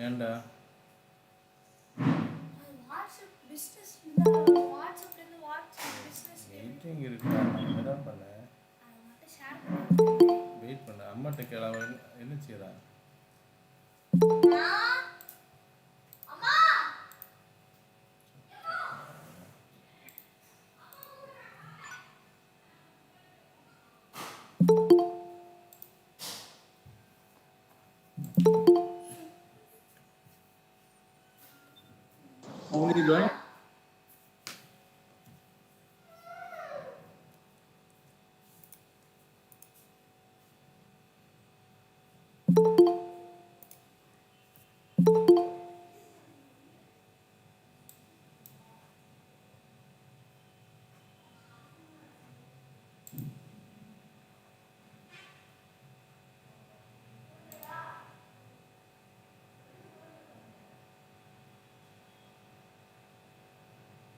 ஏன்டா WhatsApp business வாட்ஸ்அப்லேருந்து WhatsApp business meeting இருக்கா? நான் என்னடா பண்ணேன்? அதை மட்டும் ஷேர் பண்ணி வெயிட் பண்ண அம்மாட்ட கேளாம என்ன செய்யறா? அம்மா Only join.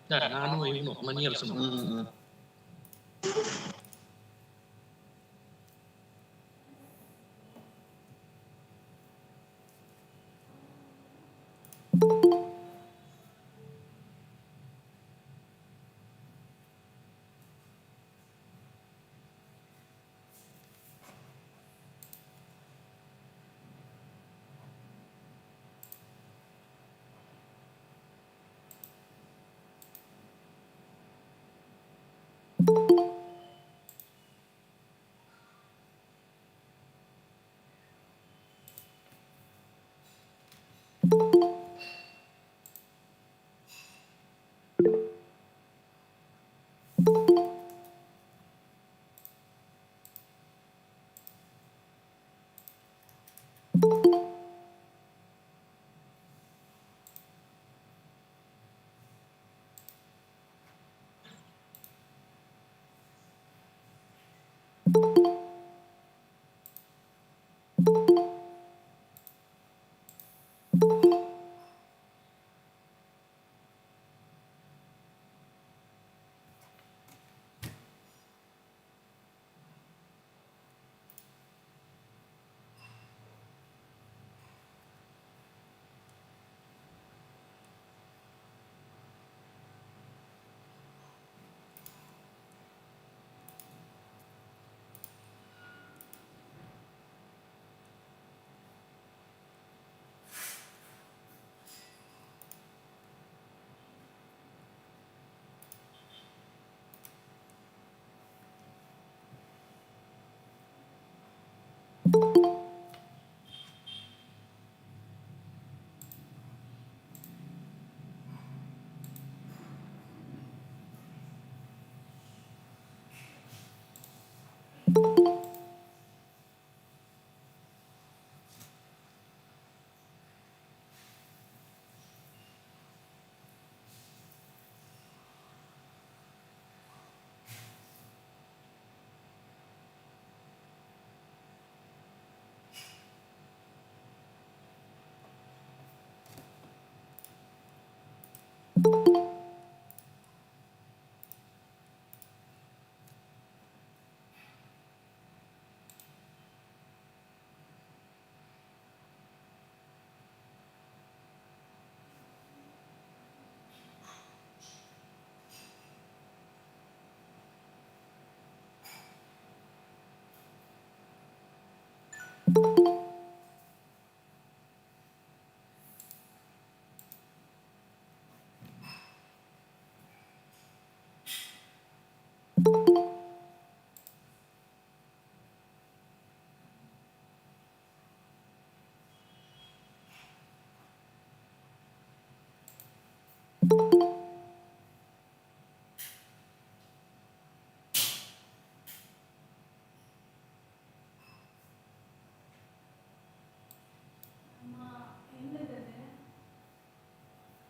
ನಾನು ಇವನು ಮನೆಯಲ್ಲಿ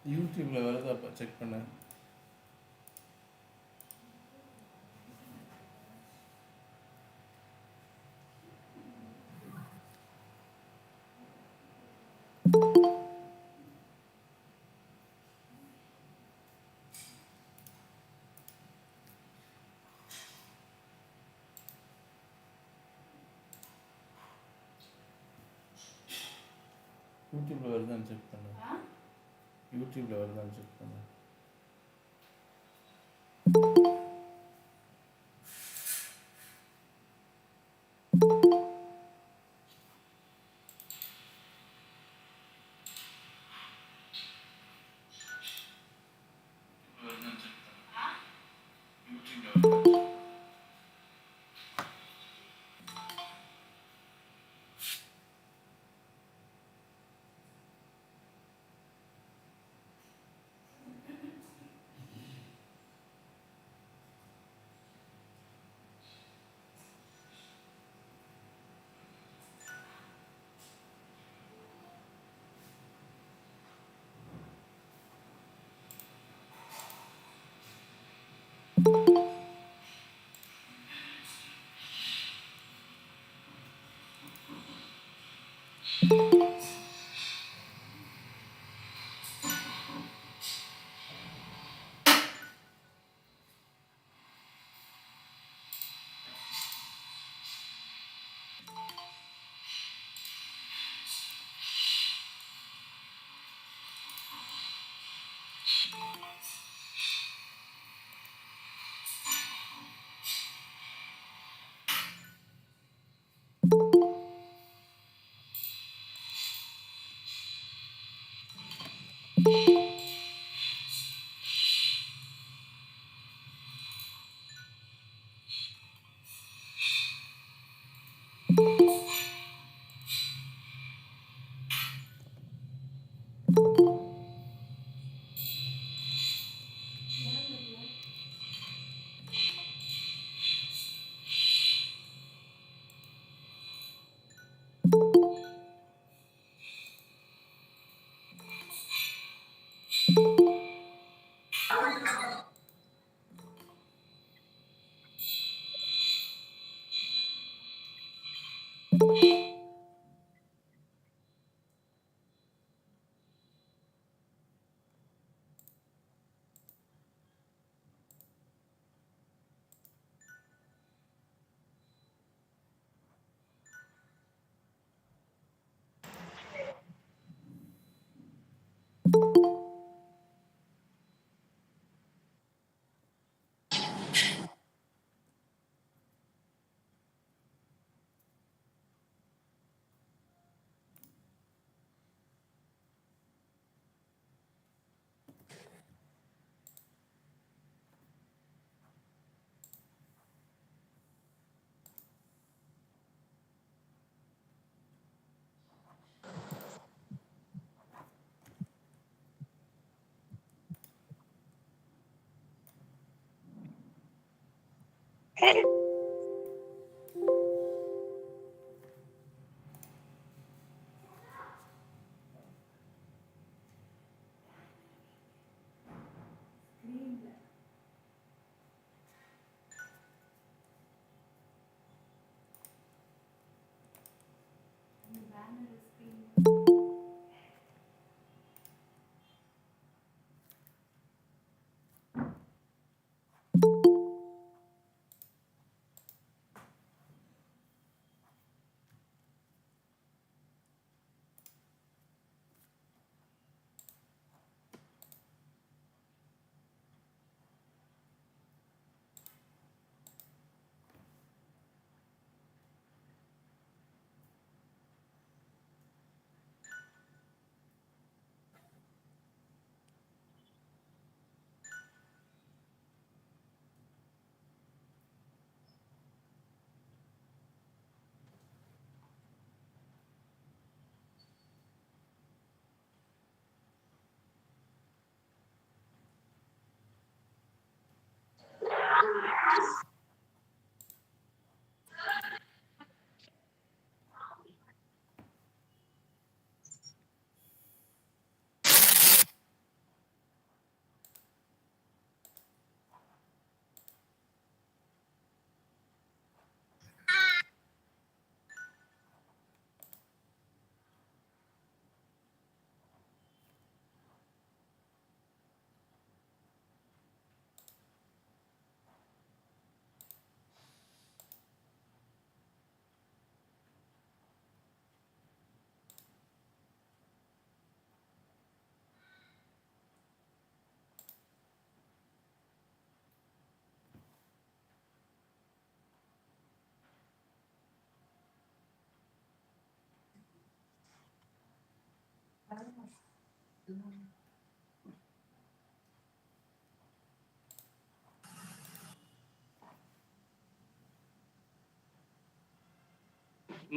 யூடியூப்ல வருதாப்பா செக் பண்ண. యూట్యూబ్లో వెళ్దామని చెప్తాను. యూట్యూబ్లో వెళ్దామని చెప్తాను.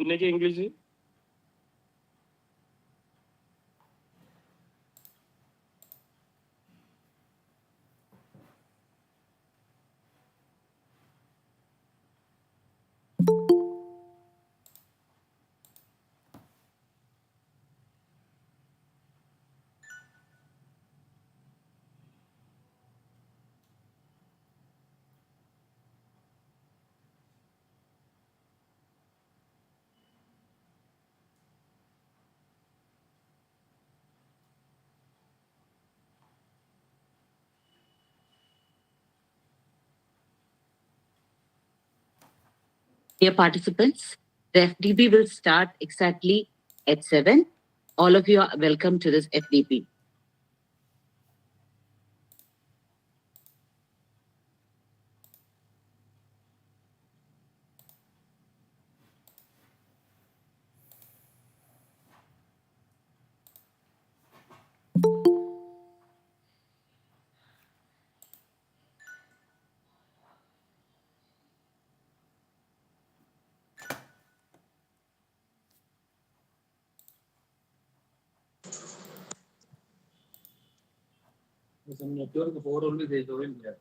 இன்னைக்கு English Dear participants, the FDP will start exactly at 7. All of you are welcome to this FDP. Some network for only they join here.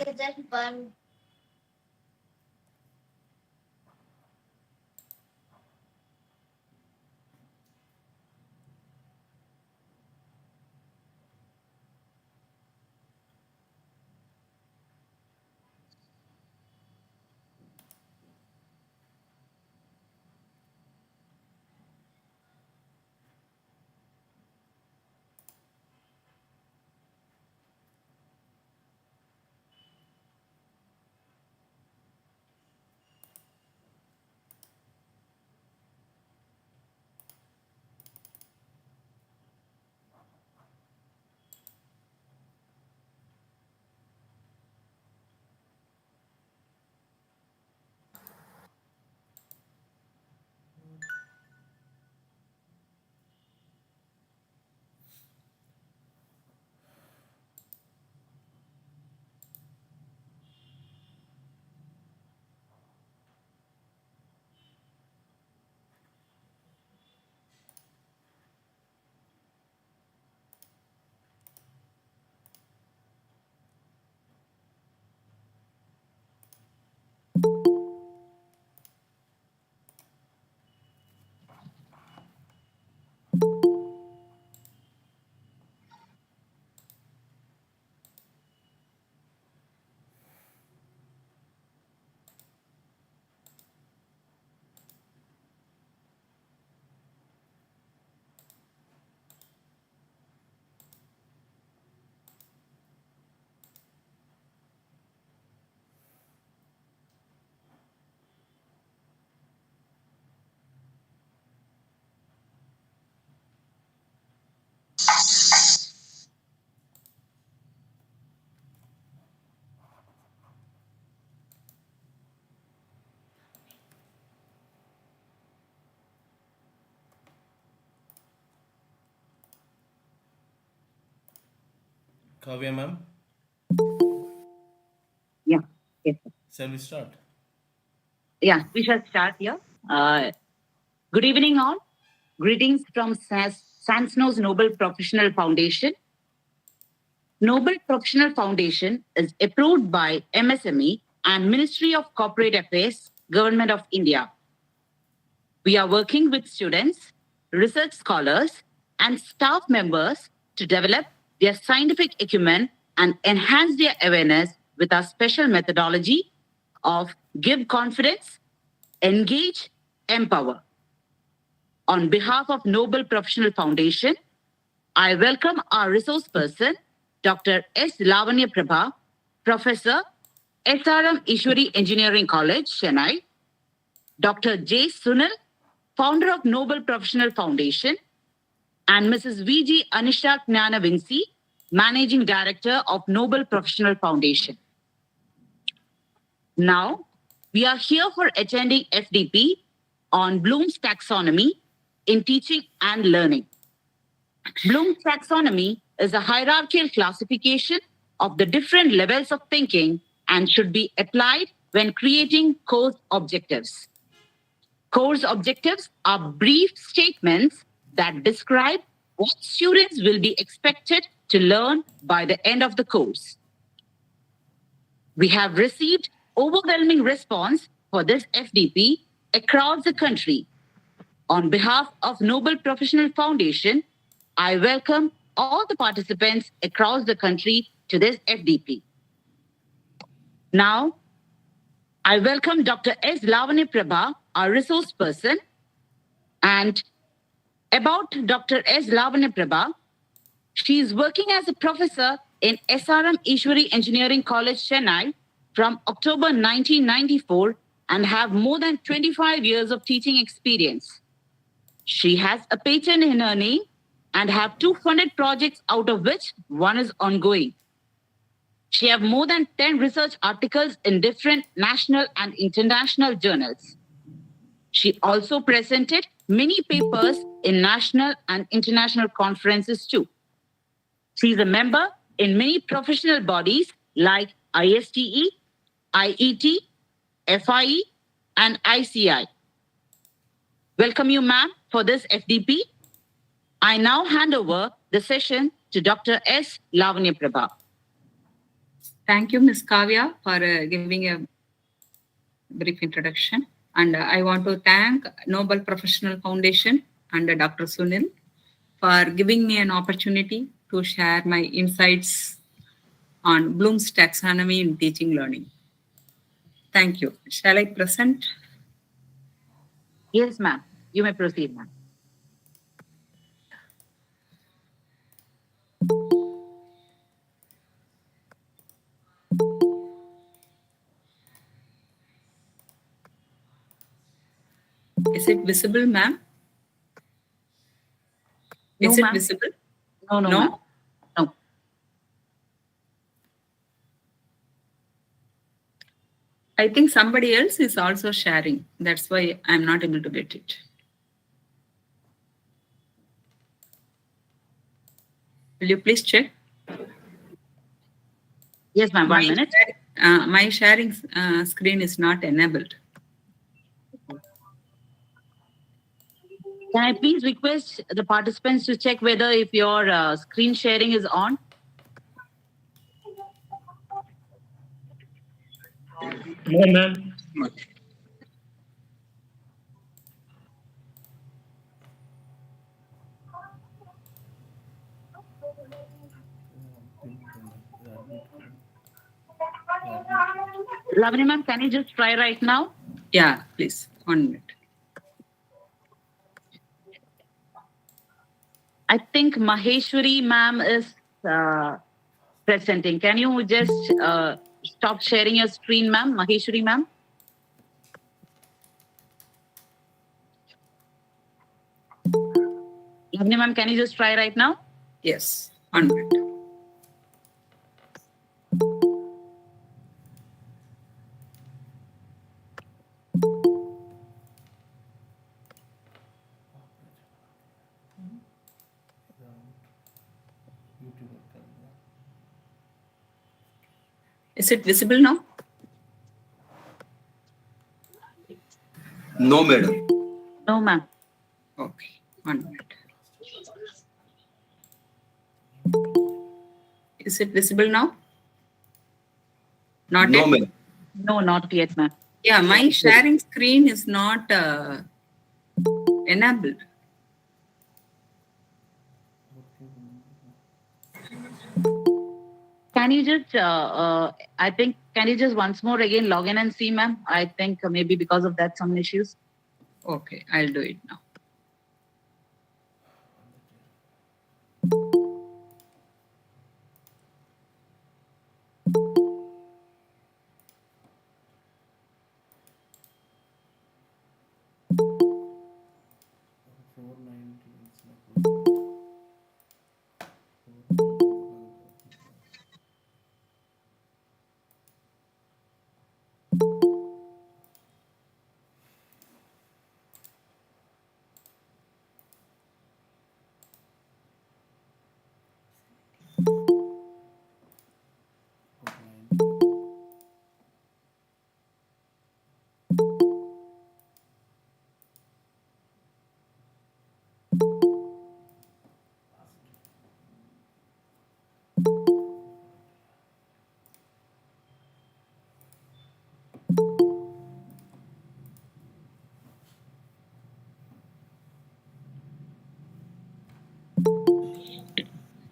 isn't fun. Kavya ma'am, Yeah. Yes. shall we start? Yeah, we shall start here. Good evening, all. Greetings from SanSnow's Nobel Professional Foundation. Nobel Professional Foundation is approved by MSME and Ministry of Corporate Affairs, Government of India. We are working with students, research scholars, and staff members to develop their scientific acumen and enhance their awareness with our special methodology of give confidence, engage, empower. On behalf of Nobel Professional Foundation, I welcome our resource person, Dr. S. Lavanya Prabha, Professor, SRM Easwari Engineering College, Chennai, Dr. J. Sunil, founder of Nobel Professional Foundation, and Mrs. V.G. Anisha Knana Vinci, Managing Director of Nobel Professional Foundation. Now, we are here for attending FDP on Bloom's Taxonomy in teaching and learning. Bloom's Taxonomy is a hierarchical classification of the different levels of thinking and should be applied when creating course objectives. Course objectives are brief statements that describe what students will be expected to learn by the end of the course. We have received overwhelming response for this FDP across the country. On behalf of Nobel Professional Foundation, I welcome all the participants across the country to this FDP. Now, I welcome Dr. S. Lavanya Prabha, our resource person. And about Dr. S. Lavanya Prabha, she is working as a professor in SRM Easwari Engineering College, Chennai from October 1994 and have more than 25 years of teaching experience. She has a patent in her name and have 2 funded projects, out of which one is ongoing. She have more than 10 research articles in different national and international journals. She also presented many papers in national and international conferences too. She is a member in many professional bodies like ISTE, IET, FIE, and ICI. Welcome you, ma'am, for this FDP. I now hand over the session to Dr. S. Lavanya Prabha. Thank you, Ms. Kavya, for giving a brief introduction. And I want to thank Nobel Professional Foundation and Dr. Sunil for giving me an opportunity to share my insights on Bloom's taxonomy in teaching learning. Thank you. Shall I present? Yes, ma'am. You may proceed, ma'am. Is it visible, ma'am? No, Is it ma'am. visible? No, No? ma'am. No. I think somebody else is also sharing. That's why I'm not able to get it. Will you please check? Yes, ma'am. 1 minute. My sharing screen is not enabled. Can I please request the participants to check whether if your screen sharing is on? No, ma'am. Lavanya ma'am, can you just try right now? Yeah, please. 1 minute. I think Maheshwari ma'am is presenting. Can you just stop sharing your screen, ma'am? Maheshwari ma'am? Lavanya ma'am, can you just try right now? Yes. 1 minute. Is it visible now? No, madam. No, ma'am. Okay. 1 minute. Is it visible now? Not No, yet? madam. No, not yet, ma'am. Yeah, my sharing screen is not enabled. Can you just, I think, can you just once more again log in and see, ma'am? I think maybe because of that, some issues. Okay, I'll do it now.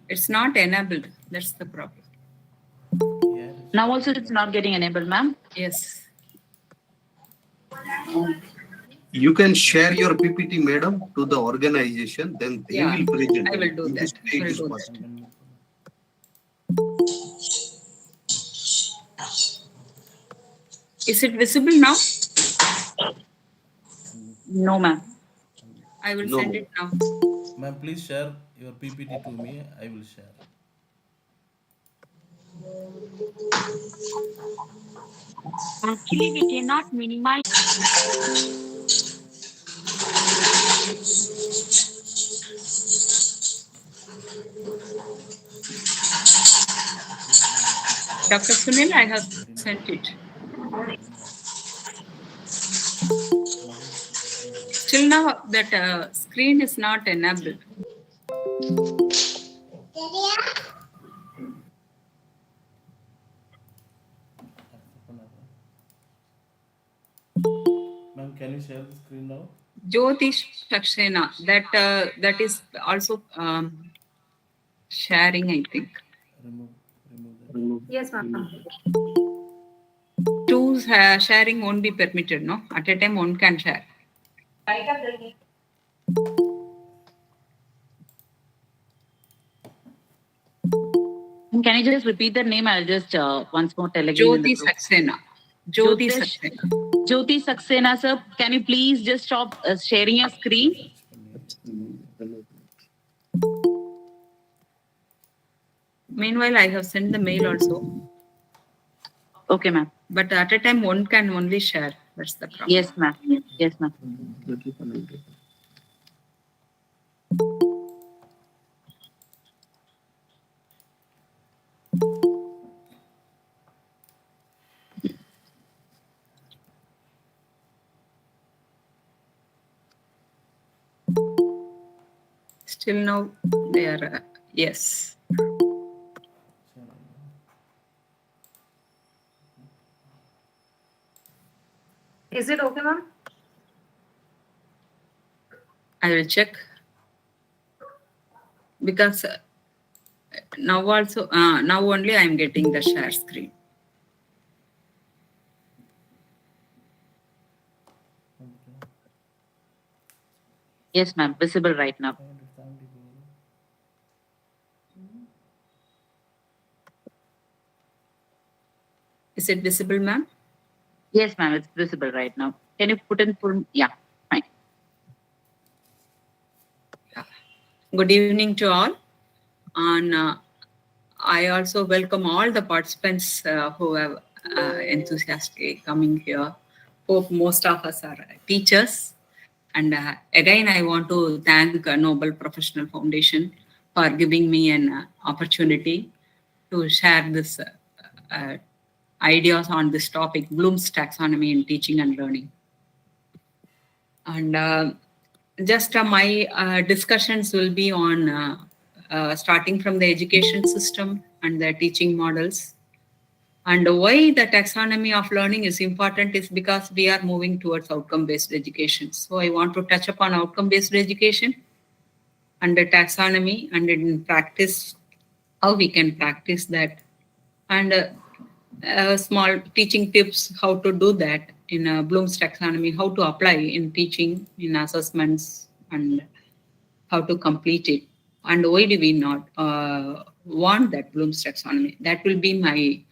It's not enabled. That's the problem. Now also it's not getting enabled, ma'am. Yes. You can share your PPT, madam, to the organization. Then they Yeah, will present. I will do In this that. way it Will is do possible. Is it visible now? No, ma'am. I will No, send ma'am. it now. Ma'am, please share your PPT to me. I will share. Actually, we cannot minimize. Dr. Sunil, I have sent it. Still now that screen is not enabled. share the screen now? Jyoti Saxena, that is also sharing, I think. Remove that. Yes, ma'am. Two sharing won't be permitted, no? At a time, one can share. And can you just repeat the name? I'll just once more tell again. in the Jyoti group. Saxena. Jyoti Jyotish. Saxena. Jyoti Saxena, sir, can you please just stop sharing your screen? Meanwhile, I have sent the mail also. Okay, ma'am. But at a time, one can only share. That's the problem. Yes, ma'am. Yes, ma'am. Still now, they are, yes. Is it okay, ma'am? I will check. Because now also, now only I am getting the share screen. Yes, ma'am. Visible right now. Is it visible, ma'am? Yes, ma'am. It's visible right now. Can you put in full? Yeah, fine. Good evening to all. And I also welcome all the participants who have enthusiastically coming here. Hope most of us are teachers. And again, I want to thank Nobel Professional Foundation for giving me an opportunity to share this ideas on this topic, Bloom's Taxonomy in Teaching and Learning. And just my discussions will be on starting from the education system and the teaching models. And why the taxonomy of learning is important is because we are moving towards outcome-based education. So I want to touch upon outcome-based education and the taxonomy, and in practice, how we can practice that. And small teaching tips, how to do that in Bloom's taxonomy, how to apply in teaching, in assessments, and how to complete it. And why do we not want that Bloom's taxonomy? That will be my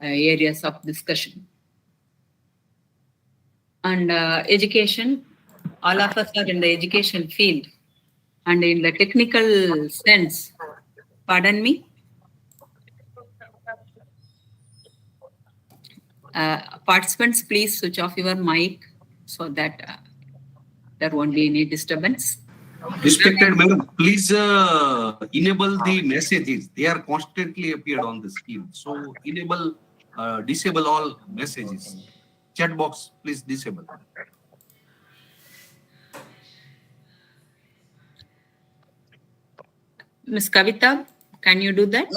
areas of discussion. And education, all of us are in the education field. And in the technical sense, pardon me? Participants, please switch off your mic so that there won't be any disturbance. Respected madam, please enable the messages. They are constantly appeared on the screen. So enable, disable all messages. Chat box, please disable. Ms. Kavita, can you do that?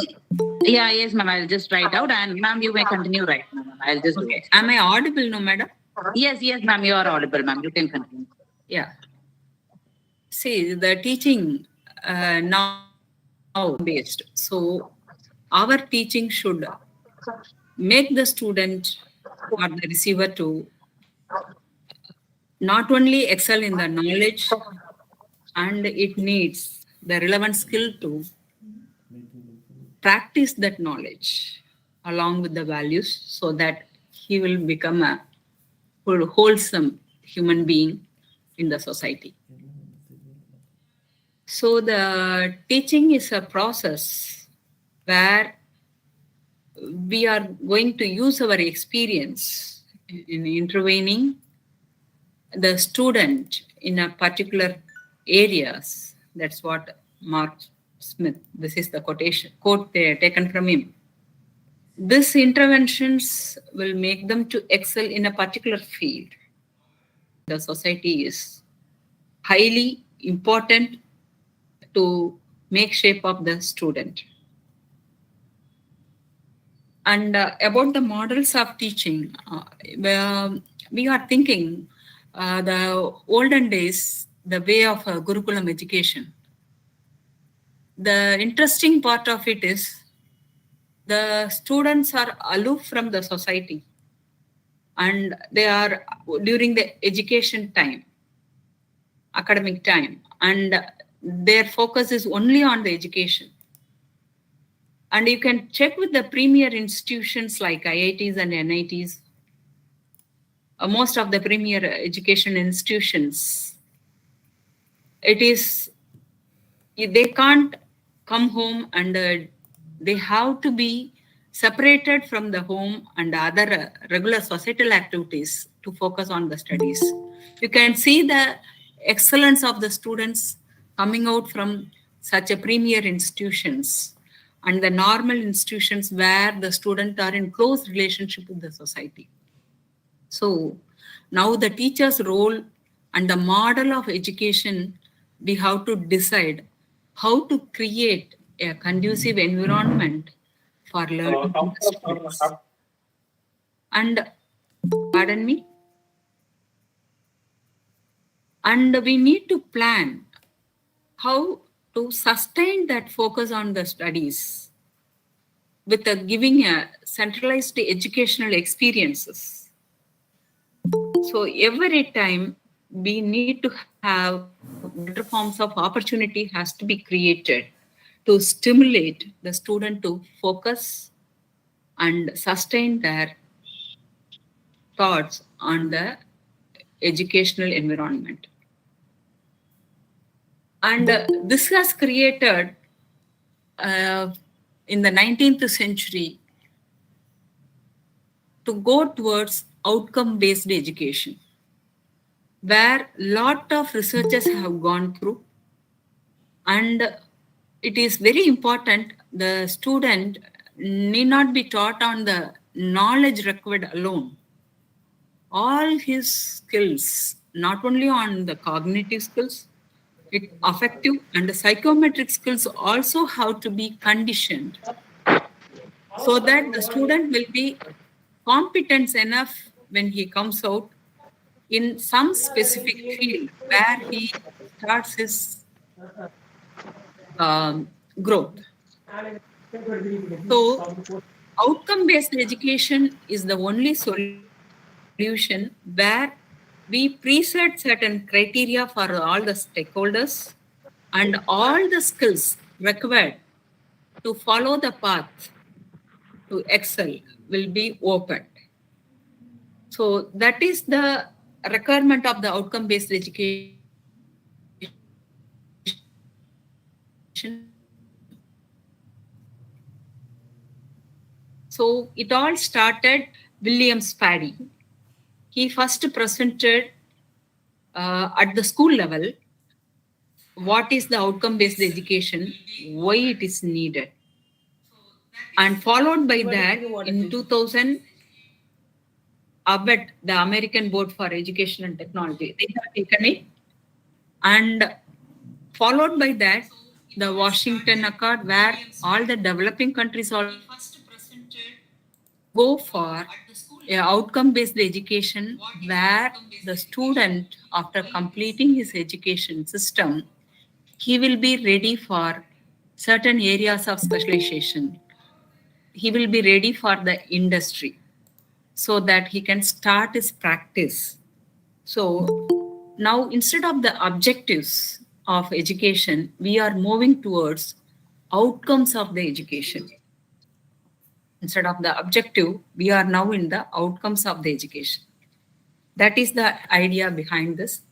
Yeah, yes, ma'am. I'll just write out, and ma'am, you may continue right now. Ma'am. I'll just do it. Am I audible, no, madam? Yes, yes, ma'am. You are audible, ma'am. You can continue. Yeah. See, the teaching now based. So our teaching should make the student or the receiver to not only excel in the knowledge, and it needs the relevant skill to practice that knowledge along with the values so that he will become a wholesome human being in the society. So the teaching is a process where we are going to use our experience in intervening the student in a particular areas. That's what Mark Smith, this is the quote taken from him. These interventions will make them to excel in a particular field. The society is highly important to make shape of the student. And about the models of teaching, we are thinking the olden days, the way of Gurukulam education. The interesting part of it is the students are aloof from the society and they are during the education time, academic time, and their focus is only on the education. And you can check with the premier institutions like IITs and NITs, most of the premier education institutions. It is, they can't come home and they have to be separated from the home and other regular societal activities to focus on the studies. You can see the excellence of the students coming out from such a premier institutions and the normal institutions where the students are in close relationship with the society. So now the teacher's role and the model of education, we have to decide how to create a conducive environment for learning of the students. And, pardon me? And we need to plan how to sustain that focus on the studies with giving a centralized educational experiences. So every time we need to have better forms of opportunity has to be created to stimulate the student to focus and sustain their thoughts on the educational environment. And this has created in the 19th century to go towards outcome-based education, where lot of researchers have gone through. And it is very important the student need not be taught on the knowledge required alone. All his skills, not only on the cognitive skills, affective and the psychometric skills also have to be conditioned so that the student will be competent enough when he comes out in some specific field where he starts his growth. So outcome-based education is the only solution where we preset certain criteria for all the stakeholders and all the skills required to follow the path to excel will be opened. So that is the requirement of the outcome-based education. So it all started William Sparry. He first presented at the school level what is the outcome-based education, why it is needed. And followed by that, in 2000, ABET, the American Board for Education and Technology, they have taken it. And followed by that, the Washington Accord, where all the developing countries all go for an outcome-based education, where the student, after completing his education system, he will be ready for certain areas of specialization. He will be ready for the industry so that he can start his practice. So now, instead of the objectives of education, we are moving towards outcomes of the education. Instead of the objective, we are now in the outcomes of the education. That is the idea behind this.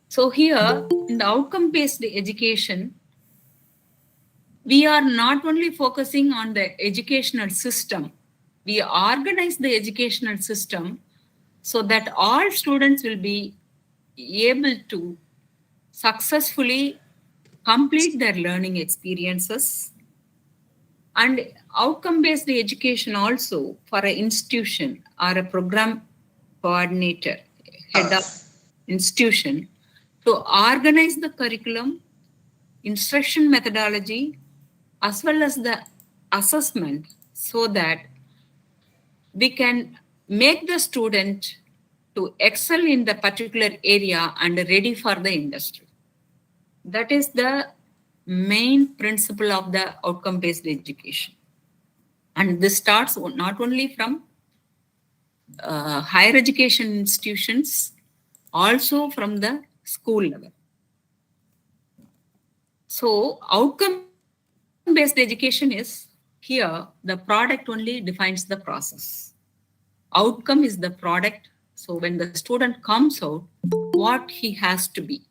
So here, in the outcome-based education, we are not only focusing on the educational system, we organize the educational system so that all students will be able to successfully complete their learning experiences. And outcome-based education also for an institution or a program coordinator, head of institution, to organize the curriculum, instruction methodology, as well as the assessment so that we can make the student to excel in the particular area and ready for the industry. That is the main principle of the outcome-based education. And this starts not only from higher education institutions, also from the school level. So outcome-based education is here, the product only defines the process. Outcome is the product. So when the student comes out, what he has to be,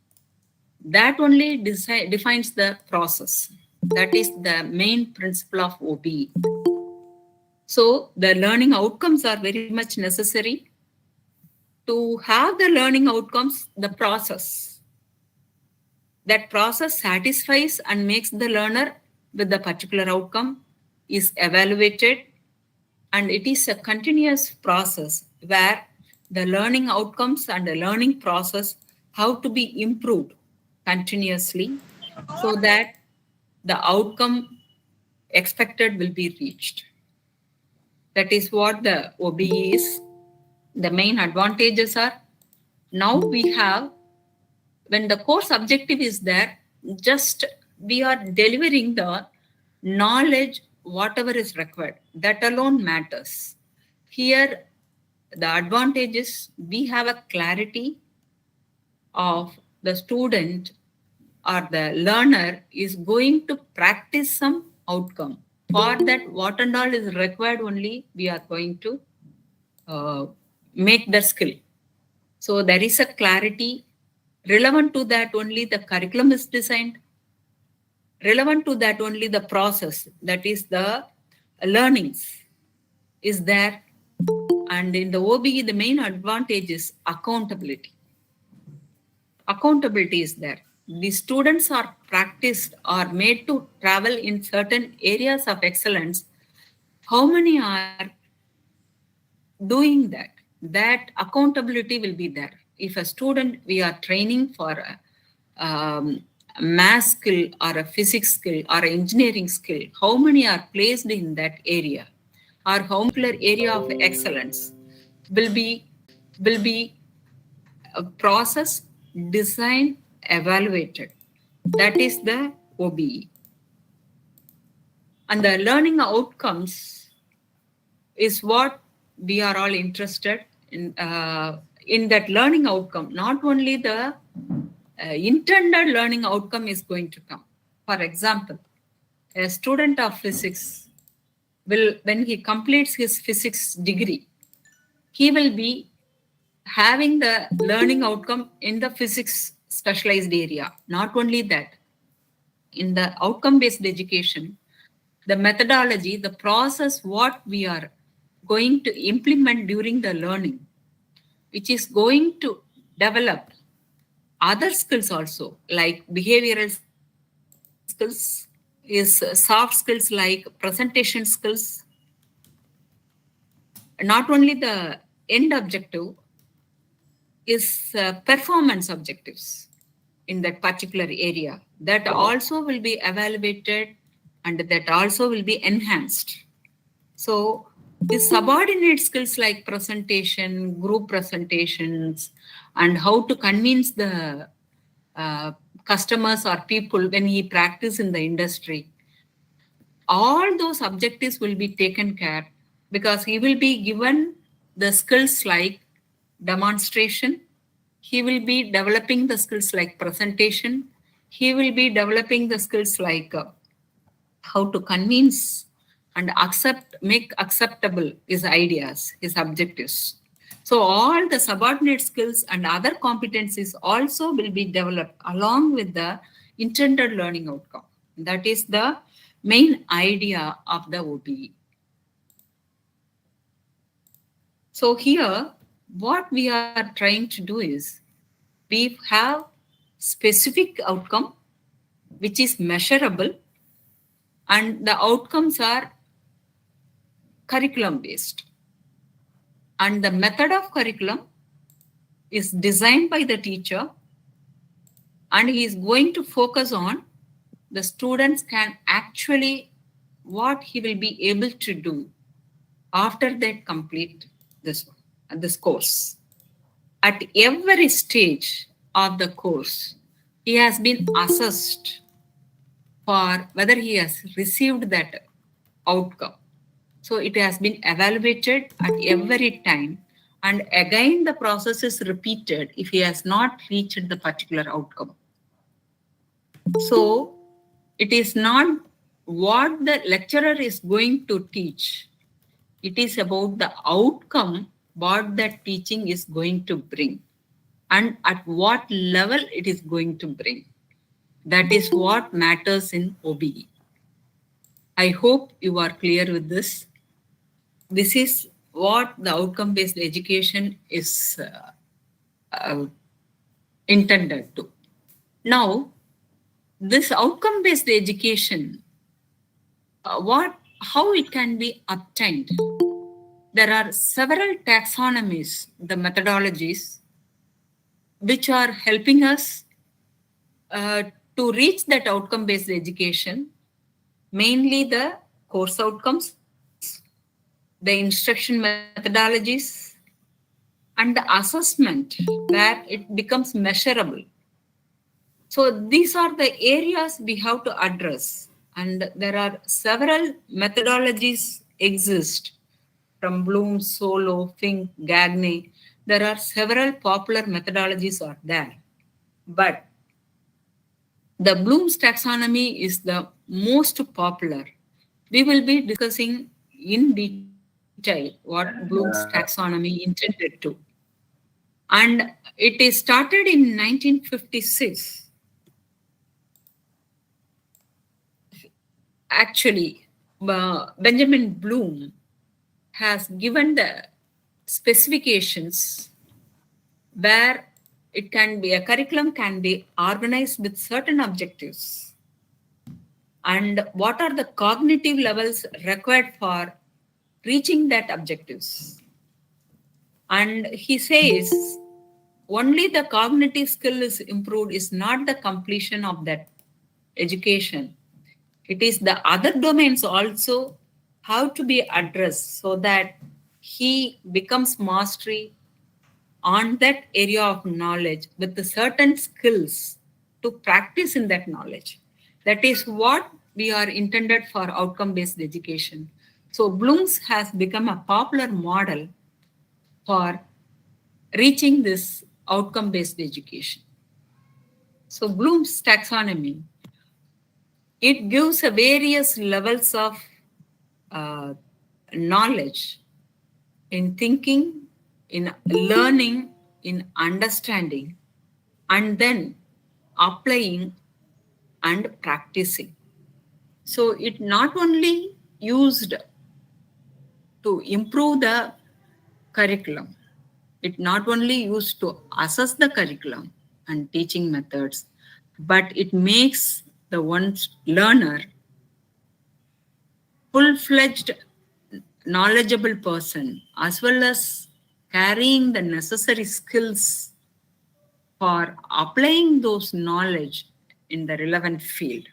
that only defines the process. That is the main principle of OBE. So the learning outcomes are very much necessary. To have the learning outcomes, the process. That process satisfies and makes the learner with the particular outcome is evaluated, and it is a continuous process where the learning outcomes and the learning process have to be improved continuously so that the outcome expected will be reached. That is what the OBE is. The main advantages are, now we have, when the course objective is there, just we are delivering the knowledge, whatever is required. That alone matters. Here, the advantage is we have a clarity of the student or the learner is going to practice some outcome. For that, what and all is required only, we are going to make the skill. So there is a clarity. Relevant to that only the curriculum is designed. Relevant to that only the process, that is the learnings is there. And in the OBE, the main advantage is accountability. Accountability is there. The students are practiced or made to travel in certain areas of excellence. How many are doing that? That accountability will be there. If a student, we are training for a math skill or a physics skill or an engineering skill, how many are placed in that area, or how many area of excellence will be a process, design, evaluated. That is the OBE. And the learning outcomes is what we are all interested in that learning outcome. Not only the intended learning outcome is going to come. For example, a student of physics will, when he completes his physics degree, he will be having the learning outcome in the physics specialized area. Not only that, in the outcome-based education, the methodology, the process, what we are going to implement during the learning, which is going to develop other skills also, like behavioral skills, is soft skills like presentation skills. Not only the end objective is performance objectives in that particular area. That also will be evaluated and that also will be enhanced. So the subordinate skills like presentation, group presentations, and how to convince the customers or people when he practice in the industry, all those objectives will be taken care, because he will be given the skills like demonstration, he will be developing the skills like presentation, he will be developing the skills like how to convince and make acceptable his ideas, his objectives. So all the subordinate skills and other competencies also will be developed along with the intended learning outcome. That is the main idea of the OBE. So here, what we are trying to do is, we have specific outcome which is measurable, and the outcomes are curriculum based. And the method of curriculum is designed by the teacher, and he is going to focus on the students can actually what he will be able to do after they complete this course. at every stage of the course, he has been assessed for whether he has received that outcome. So it has been evaluated at every time, and again the process is repeated if he has not reached the particular outcome. So it is not what the lecturer is going to teach. It is about the outcome what that teaching is going to bring and at what level it is going to bring. That is what matters in OBE. I hope you are clear with this. This is what the outcome-based education is intended to. Now, this outcome-based education, how it can be obtained? There are several taxonomies, the methodologies, which are helping us to reach that outcome-based education, mainly the course outcomes, the instruction methodologies, and the assessment where it becomes measurable. So these are the areas we have to address. And there are several methodologies exist from Bloom's, Solo, Fink, Gagne. There are several popular methodologies are there. But the Bloom's taxonomy is the most popular. We will be discussing in detail what Bloom's taxonomy intended to. And it is started in 1956. Actually, Benjamin Bloom has given the specifications where it can be, a curriculum can be organized with certain objectives. And what are the cognitive levels required for reaching that objectives? And he says only the cognitive skill is improved is not the completion of that education. It is the other domains also how to be addressed so that he becomes mastery on that area of knowledge with the certain skills to practice in that knowledge. That is what we are intended for outcome-based education. So Bloom's has become a popular model for reaching this outcome-based education. So Bloom's taxonomy, it gives a various levels of knowledge in thinking, in learning, in understanding, and then applying and practicing. So it not only used to improve the curriculum, it not only used to assess the curriculum and teaching methods, but it makes the one learner full-fledged knowledgeable person as well as carrying the necessary skills for applying those knowledge in the relevant field.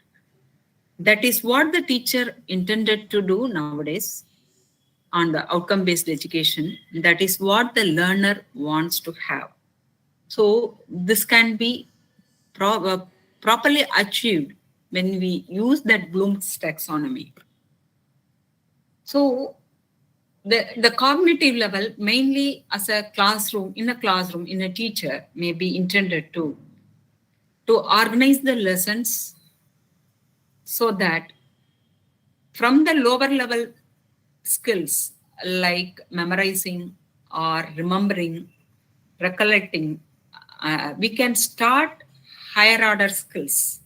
That is what the teacher intended to do nowadays on the outcome-based education. That is what the learner wants to have. So this can be properly achieved when we use that Bloom's taxonomy. So the cognitive level, mainly as a classroom, in a teacher may be intended to organize the lessons so that from the lower level skills like memorizing or remembering, recollecting, we can start higher order skills.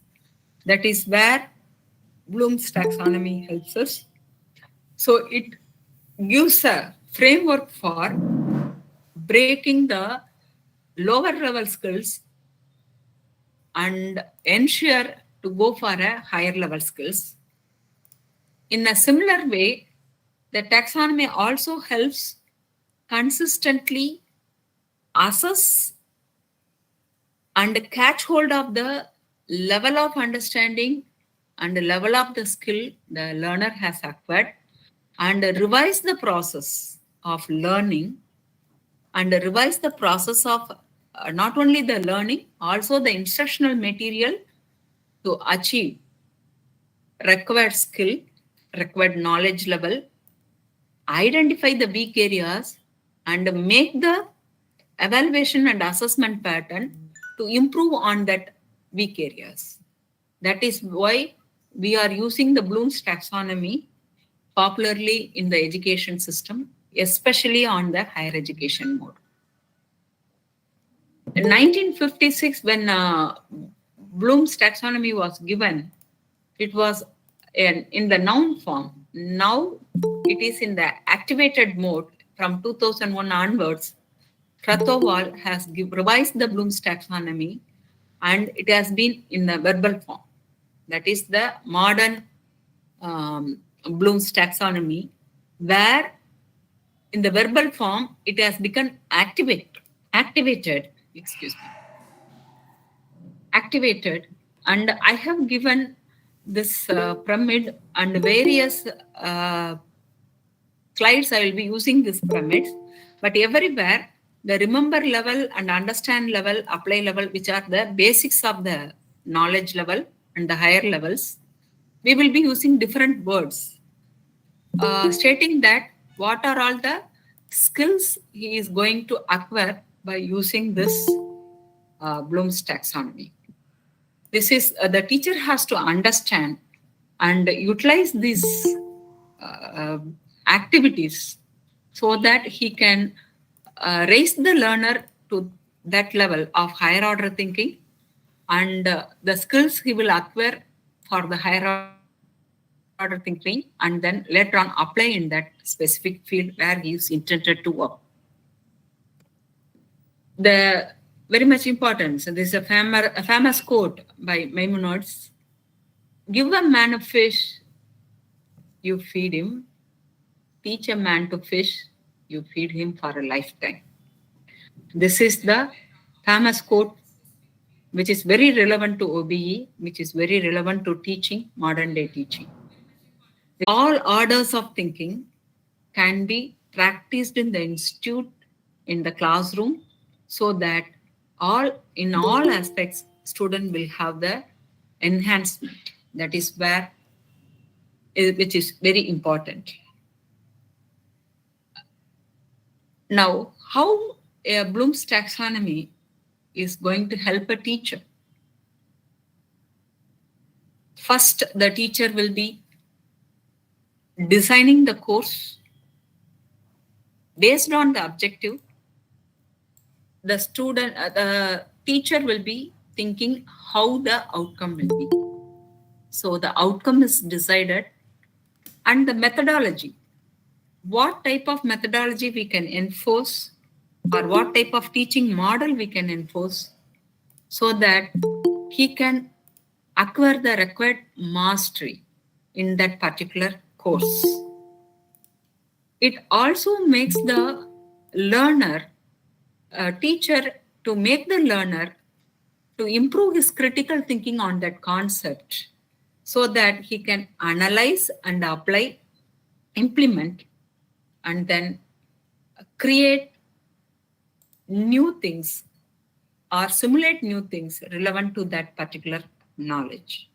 That is where Bloom's taxonomy helps us. So it gives a framework for breaking the lower level skills and ensure to go for a higher level skills. In a similar way, the taxonomy also helps consistently assess and catch hold of the level of understanding and the level of the skill the learner has acquired and revise the process of learning and revise the process of not only the learning, also the instructional material to achieve required skill, required knowledge level, identify the weak areas, and make the evaluation and assessment pattern to improve on that weak areas. That is why we are using the Bloom's taxonomy popularly in the education system, especially on the higher education mode. In 1956, when Bloom's taxonomy was given, it was in the noun form. Now it is in the activated mode. From 2001 onwards, Kratoval has revised the Bloom's taxonomy, and it has been in the verbal form. That is the modern Bloom's taxonomy, where in the verbal form it has become activated. Excuse me. Activated, and I have given this pyramid and various slides. I will be using this pyramids, but everywhere the remember level and understand level, apply level, which are the basics of the knowledge level and the higher levels, we will be using different words stating that what are all the skills he is going to acquire by using this Bloom's taxonomy. This is the teacher has to understand and utilize these activities so that he can raise the learner to that level of higher order thinking, and the skills he will acquire for the higher order thinking, and then later on apply in that specific field where he is intended to work. The very much important. So this is a famous quote by Maimonides: "Give a man a fish, you feed him. Teach a man to fish, you feed him for a lifetime." This is the famous quote, which is very relevant to OBE, which is very relevant to teaching, modern day teaching. All orders of thinking can be practiced in the institute, in the classroom, so that in all aspects, student will have the enhancement. That is which is very important. Now, how a Bloom's taxonomy is going to help a teacher? First, the teacher will be designing the course based on the objective. The teacher will be thinking how the outcome will be. So the outcome is decided, and the methodology. What type of methodology we can enforce, or what type of teaching model we can enforce, so that he can acquire the required mastery in that particular course. It also makes the learner, teacher, to make the learner to improve his critical thinking on that concept, so that he can analyze and apply, implement, and then create new things or simulate new things relevant to that particular knowledge.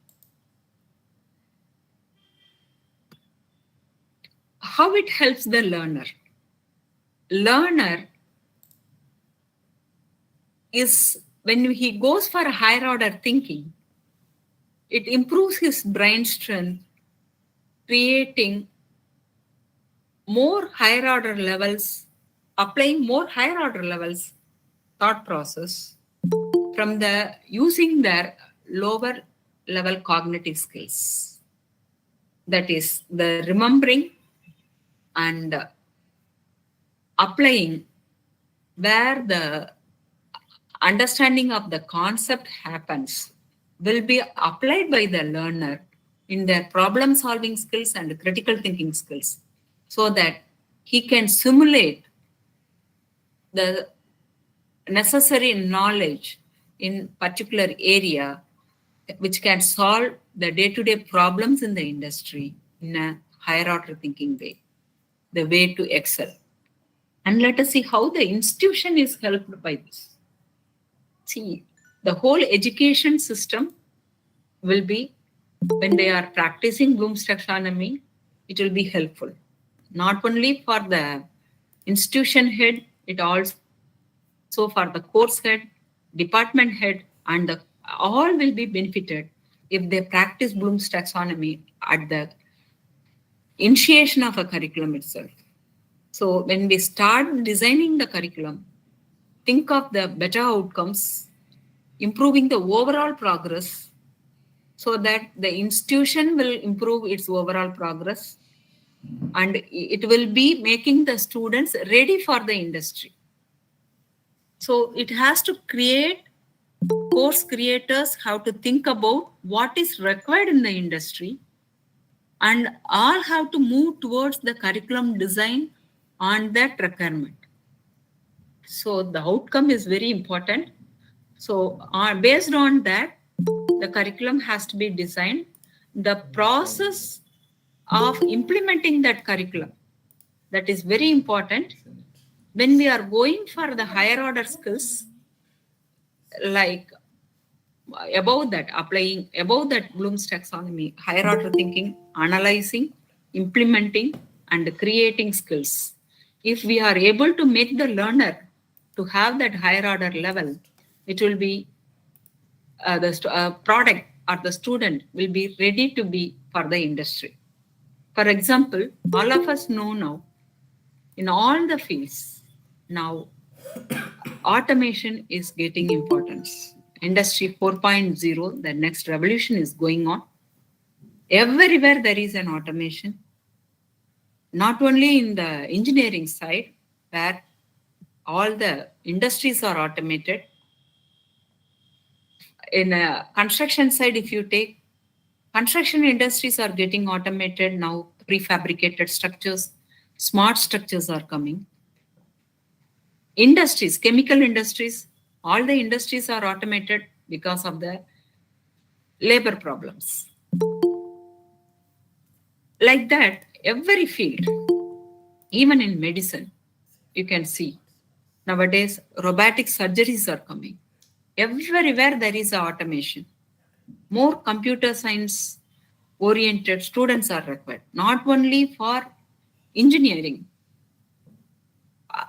How it helps the learner? Learner is, when he goes for a higher order thinking, it improves his brain strength, creating more higher order levels, applying more higher order levels thought process from using their lower level cognitive skills. That is the remembering and applying, where the understanding of the concept happens, will be applied by the learner in their problem solving skills and critical thinking skills, so that he can simulate the necessary knowledge in particular area, which can solve the day-to-day problems in the industry in a higher order thinking way, the way to excel. And let us see how the institution is helped by this. See, the whole education system will be, when they are practicing Bloom's taxonomy, it will be helpful. Not only for the institution head, it also for the course head, department head, and all will be benefited if they practice Bloom's taxonomy at the initiation of a curriculum itself. So when we start designing the curriculum, think of the better outcomes, improving the overall progress, so that the institution will improve its overall progress, and it will be making the students ready for the industry. So it has to create, course creators have to think about what is required in the industry, and all have to move towards the curriculum design on that requirement. So the outcome is very important. So based on that, the curriculum has to be designed. The process of implementing that curriculum, that is very important. When we are going for the higher order skills, like above that, applying above that Bloom's taxonomy, higher order thinking, analyzing, implementing, and creating skills. If we are able to make the learner to have that higher order level, it will be the product or the student will be ready to be for the industry. For example, all of us know now, in all the fields, now automation is getting importance. Industry 4.0, the next revolution is going on. Everywhere there is an automation, not only in the engineering side, where all the industries are automated. In a construction side, if you take, construction industries are getting automated now, prefabricated structures, smart structures are coming. Industries, chemical industries, all the industries are automated because of the labor problems. Like that, every field, even in medicine, you can see nowadays robotic surgeries are coming. Everywhere there is automation. More computer science oriented students are required, not only for engineering,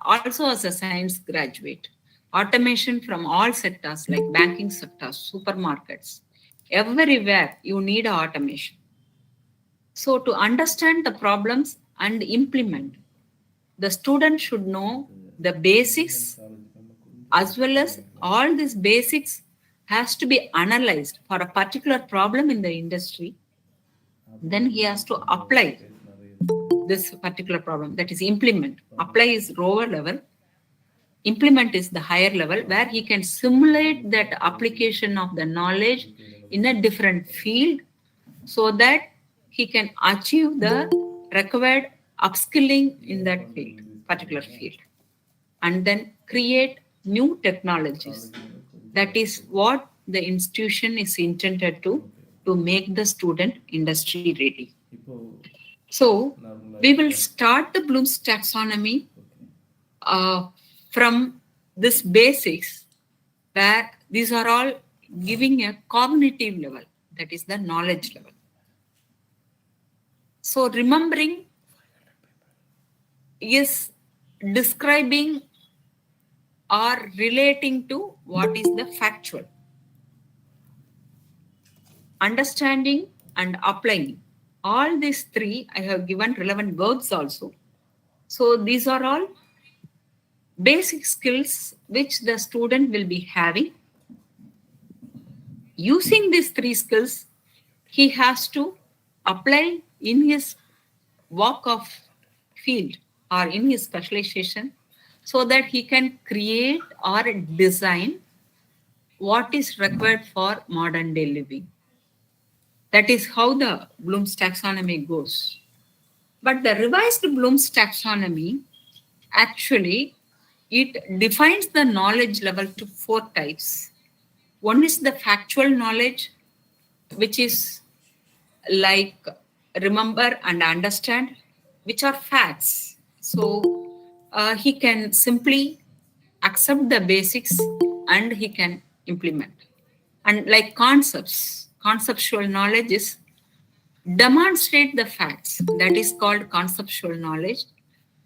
also as a science graduate. Automation from all sectors like banking sectors, supermarkets, everywhere you need automation. So to understand the problems and implement, the student should know the basics, as well as all these basics has to be analyzed for a particular problem in the industry. Then he has to apply this particular problem, that is implement. Apply is lower level, implement is the higher level, where he can simulate that application of the knowledge in a different field, so that he can achieve the required upskilling in that field, particular field, and then create new technologies. That is what the institution is intended to make the student industry ready. So we will start the Bloom's taxonomy from this basics, where these are all giving a cognitive level, that is the knowledge level. So remembering is describing or relating to what is the factual. Understanding and applying. All these three, I have given relevant verbs also. So these are all basic skills which the student will be having. Using these three skills, he has to apply in his walk of field or in his specialization, so that he can create or design what is required for modern day living. That is how the Bloom's taxonomy goes. But the revised Bloom's taxonomy, actually, it defines the knowledge level to 4 types. One is the factual knowledge, which is like remember and understand, which are facts. So he can simply accept the basics and he can implement. And like concepts, conceptual knowledge is demonstrate the facts. That is called conceptual knowledge,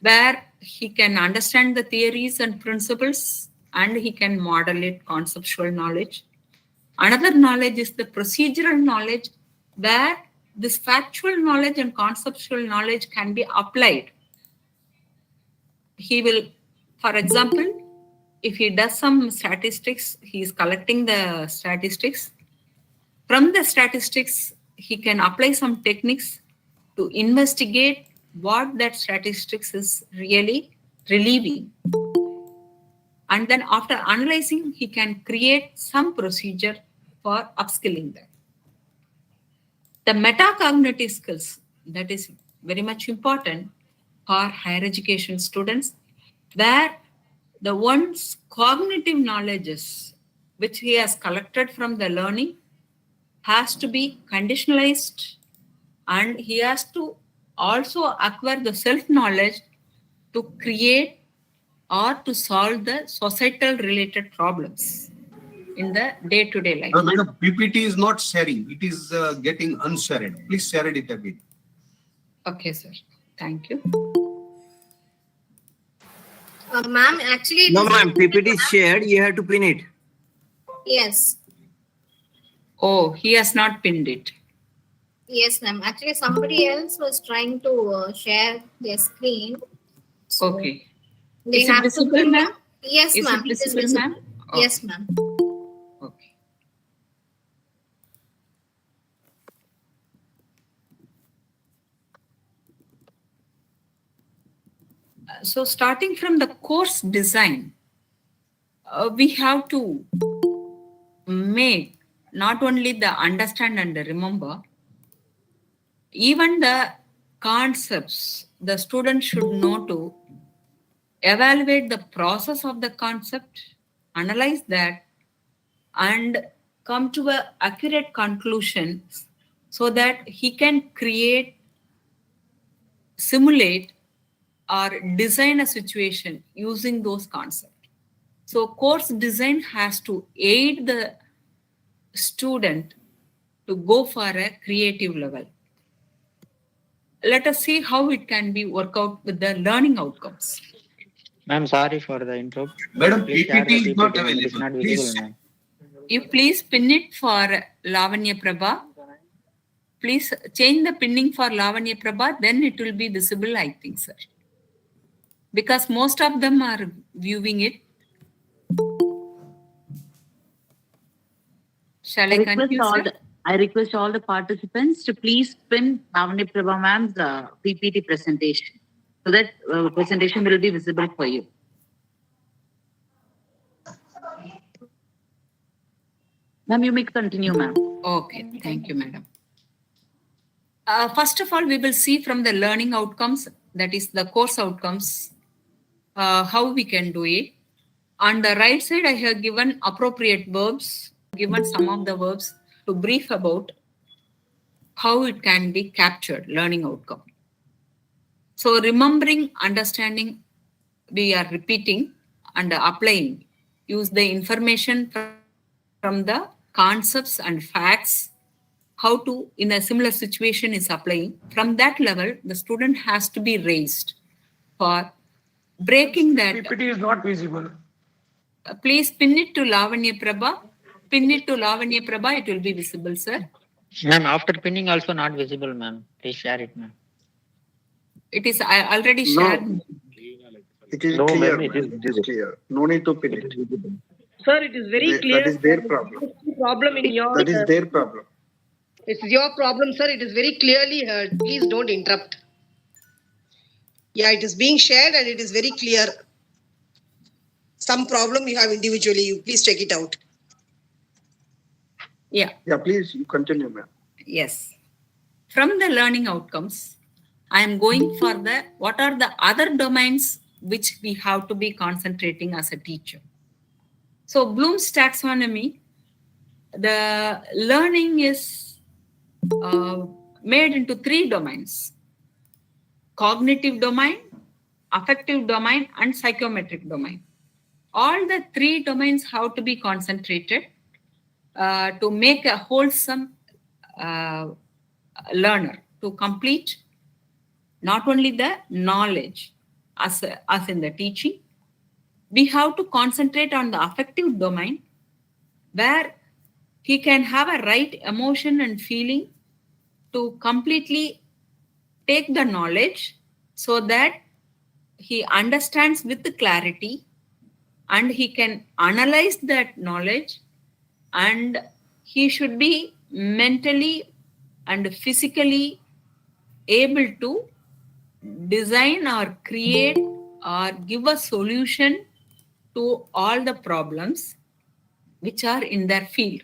where he can understand the theories and principles and he can model it, conceptual knowledge. Another knowledge is the procedural knowledge, where this factual knowledge and conceptual knowledge can be applied. He will, for example, if he does some statistics, he is collecting the statistics. From the statistics, he can apply some techniques to investigate what that statistics is really relieving. And then after analyzing, he can create some procedure for upskilling them. The metacognitive skills, that is very much important for higher education students, where the one's cognitive knowledges, which he has collected from the learning, has to be conditionalized, and he has to also acquire the self-knowledge to create or to solve the societal related problems in the day-to-day life. Madam, PPT is not sharing. It is getting unshared. Please share it again. Okay, sir. Thank you. Ma'am, actually, No, ma'am. PPT is shared. You have to pin it. yes, Oh, he has not pinned it. yes, ma'am. Actually, somebody else was trying to share their screen. So Okay. they Is it have visible, to. ma'am? Yes, Is ma'am. it It is visible, visible. ma'am? Yes, ma'am. Okay. So starting from the course design, we have to make not only the understand and the remember, even the concepts the student should know to evaluate the process of the concept, analyze that, and come to an accurate conclusion so that he can create, simulate, or design a situation using those concepts. So course design has to aid the student to go for a creative level. Let us see how it can be work out with the learning outcomes. Ma'am, sorry for the interrupt. Madam, Please share the PPT is not PPT, ma'am. It is available. not Please. visible, ma'am. You please pin it for Lavanya Prabha. Please change the pinning for Lavanya Prabha, then it will be visible, I think, sir. Because most of them are viewing it. Shall I continue, sir? I request all the participants to please pin Lavanya Prabha ma'am's PPT presentation, so that presentation will be visible for you. Ma'am, you may continue, ma'am. Okay, thank you, madam. First of all, we will see from the learning outcomes, that is the course outcomes, how we can do it. On the right side, I have given appropriate verbs, given some of the verbs to brief about how it can be captured, learning outcome. So remembering, understanding, we are repeating and applying. Use the information from the concepts and facts, how to, in a similar situation, is applying. From that level, the student has to be raised for breaking that. PPT is not visible. Please pin it to Lavanya Prabha. Pin it to Lavanya Prabha, it will be visible, sir. Ma'am, after pinning also not visible, ma'am. Please share it, ma'am. It is, I already shared. No, it is clear. Ma'am, it is clear. No need to pin it. Sir, it is very clear. That is their problem. Problem in your. That is their problem. It's your problem, sir. It is very clearly heard. Please don't interrupt. Yeah, it is being shared and it is very clear. Some problem you have individually, you please check it out. Yeah. Yeah, please you continue, ma'am. Yes. From the learning outcomes, I am going for the, what are the other domains which we have to be concentrating as a teacher. So Bloom's taxonomy, the learning is made into 3 domains: cognitive domain, affective domain, and psychometric domain. All the three domains have to be concentrated to make a wholesome learner, to complete not only the knowledge as in the teaching. We have to concentrate on the affective domain where he can have a right emotion and feeling to completely take the knowledge so that he understands with clarity and he can analyze that knowledge, and he should be mentally and physically able to design or create or give a solution to all the problems which are in their field.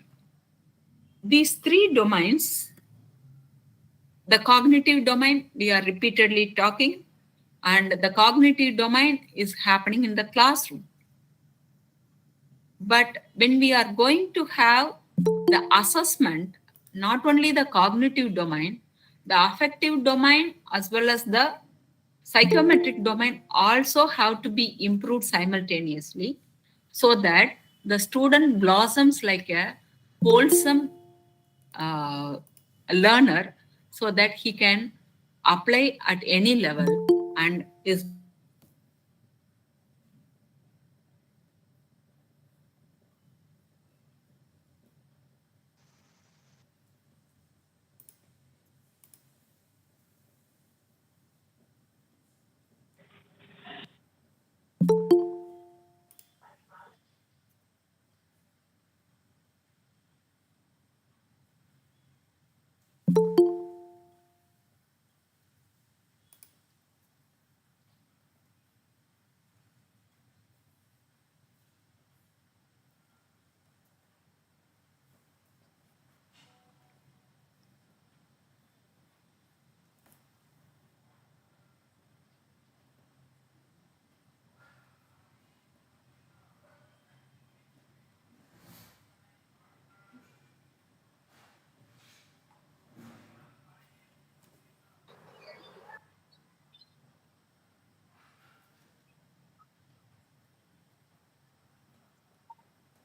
These three domains, the cognitive domain, we are repeatedly talking, and the cognitive domain is happening in the classroom. But when we are going to have the assessment, not only the cognitive domain, the affective domain as well as the psychometric domain also have to be improved simultaneously so that the student blossoms like a wholesome learner so that he can apply at any level and is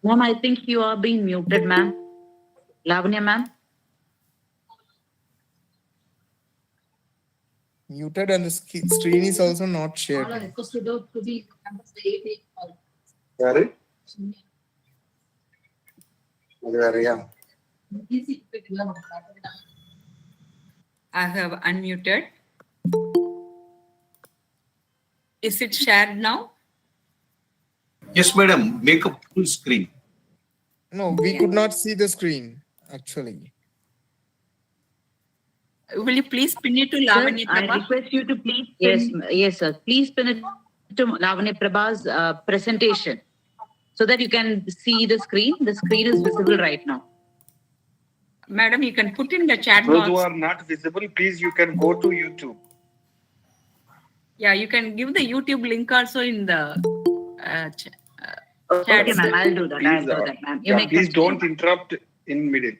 Ma'am, I think you are being muted, ma'am. Lavanya, ma'am. Muted, and the screen is also not shared. Sorry? Yeah. I have unmuted. Is it shared now? Yes, madam. Make a full screen. No, we could not see the screen, actually. Will you please pin it to Sir, Lavanya I Prabha? request you to please yes, sir. Please pin it to Lavanya Prabha's presentation so that you can see the screen. The screen is visible right now. Madam, you can put in the chat Those box. who are not visible, please, you can go to YouTube. Yeah, you can give the YouTube link also in the chat. Okay, ma'am. I'll do that. I'll do that, ma'am. You may Please continue. don't interrupt in middle.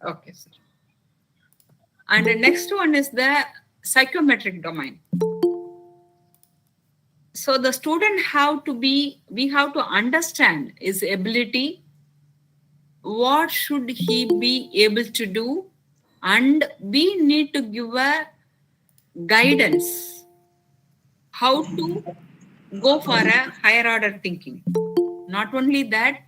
Okay, sir. And the next one is the psychometric domain. So the student we have to understand his ability, what should he be able to do, and we need to give a guidance how to go for a higher order thinking. Not only that,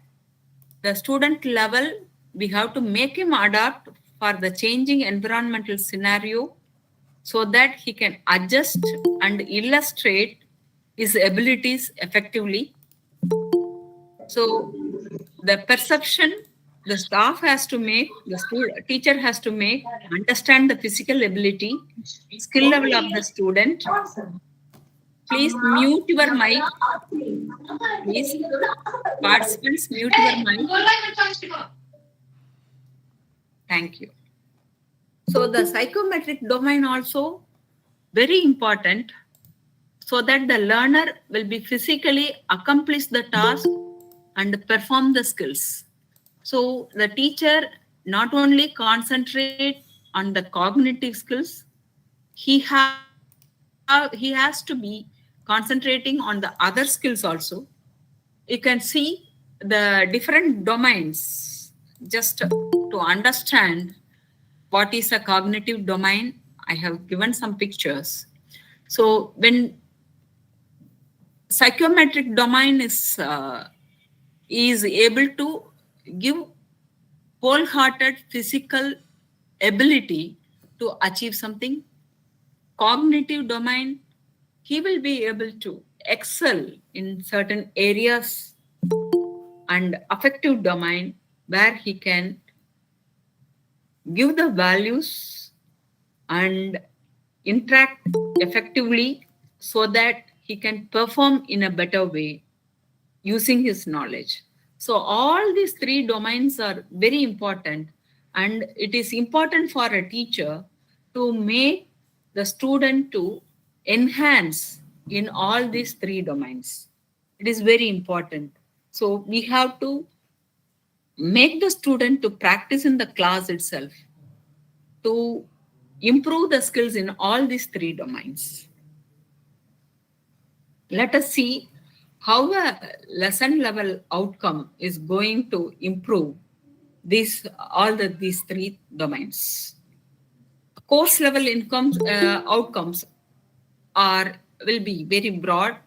the student level, we have to make him adapt for the changing environmental scenario so that he can adjust and illustrate his abilities effectively. So the perception the staff has to make, the teacher has to make, understand the physical ability, skill level of the student. Please mute your mic. Please, participants, mute your mic. Thank you. So the psychometric domain also very important so that the learner will be physically accomplish the task and perform the skills. So the teacher not only concentrate on the cognitive skills, he has he has to be concentrating on the other skills also. You can see the different domains just to understand what is a cognitive domain. I have given some pictures. So when psychometric domain is able to give wholehearted physical ability to achieve something, cognitive domain, he will be able to excel in certain areas, and affective domain where he can give the values and interact effectively so that he can perform in a better way using his knowledge. So all these three domains are very important, and it is important for a teacher to make the student to enhance in all these three domains. It is very important. So we have to make the student to practice in the class itself to improve the skills in all these three domains. Let us see how a lesson level outcome is going to improve these three domains. Course level outcomes will be very broad.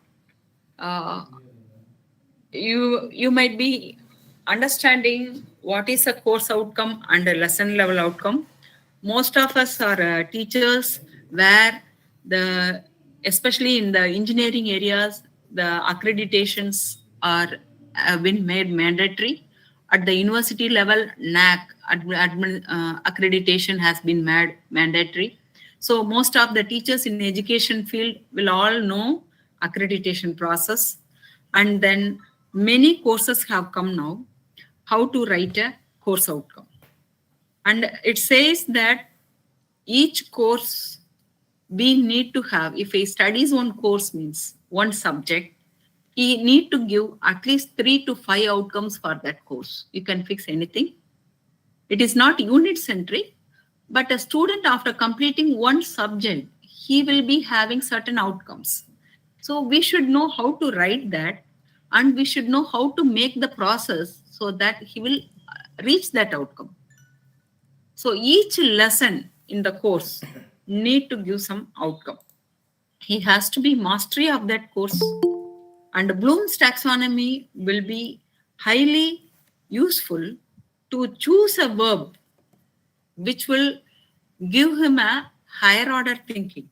You might be understanding what is a course outcome and a lesson level outcome. Most of us are teachers where especially in the engineering areas, the accreditations have been made mandatory. At the university level, NAC accreditation has been made mandatory. So most of the teachers in the education field will all know accreditation process. And then many courses have come now, how to write a course outcome. And it says that each course we need to have, if he studies one course means one subject, he need to give at least 3 to 5 outcomes for that course. You can fix anything. It is not unit-centric, but a student after completing one subject, he will be having certain outcomes. So we should know how to write that, and we should know how to make the process so that he will reach that outcome. So each lesson in the course need to give some outcome. He has to be mastery of that course. And Bloom's taxonomy will be highly useful to choose a verb which will give him a higher order thinking,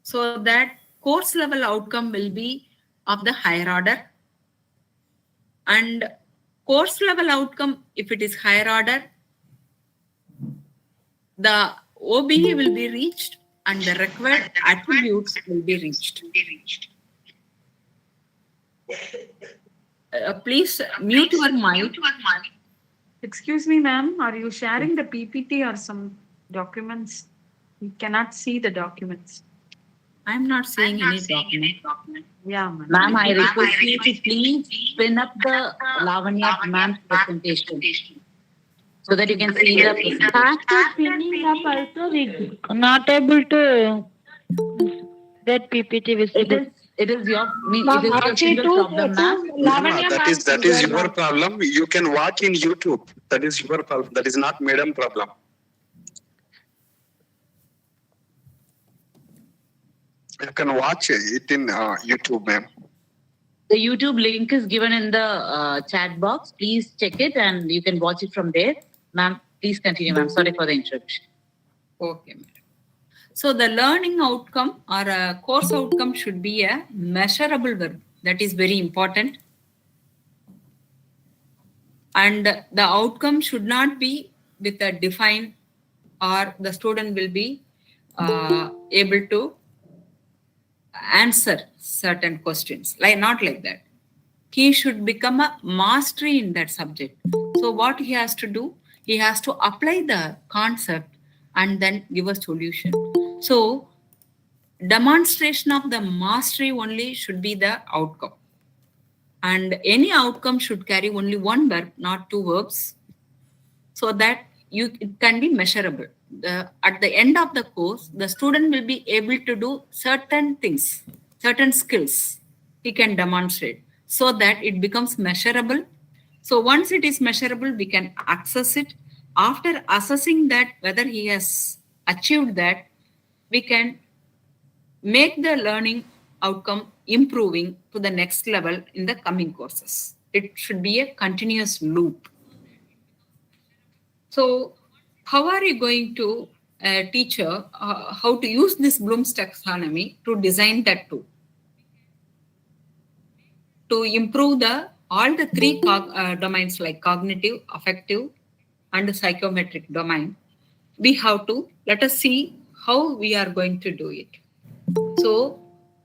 so that course level outcome will be of the higher order. And course level outcome, if it is higher order, the OBE will be reached and the required attributes will be reached. Please mute your mic. Excuse me, ma'am. Are you sharing the PPT or some documents? We cannot see the documents. I'm not seeing any document. Yeah, ma'am. Ma'am, I request you to please pin up the Lavanya ma'am's presentation so that you can see the presentation. After pinning up also, we Not able to get PPT visible. It is your single problem, ma'am. That is your problem. You can watch in YouTube. That is your problem. That is not madam problem. You can watch it in YouTube, ma'am. The YouTube link is given in the chat box. Please check it and you can watch it from there. Ma'am, please continue, ma'am. Sorry for the interruption. Okay, madam. So the learning outcome or a course outcome should be a measurable verb. That is very important. And the outcome should not be with a define, or the student will be able to answer certain questions. Not like that. He should become a mastery in that subject. So what he has to do, he has to apply the concept and then give a solution. So demonstration of the mastery only should be the outcome. And any outcome should carry only one verb, not two verbs, so that it can be measurable. at the end of the course, the student will be able to do certain things, certain skills he can demonstrate so that it becomes measurable. So once it is measurable, we can access it. After assessing that, whether he has achieved that, we can make the learning outcome improving to the next level in the coming courses. It should be a continuous loop. So how are you going to teach her how to use this Bloom's taxonomy to design that tool? To improve all the three domains like cognitive, affective, and psychometric domain, we have to, let us see how we are going to do it. So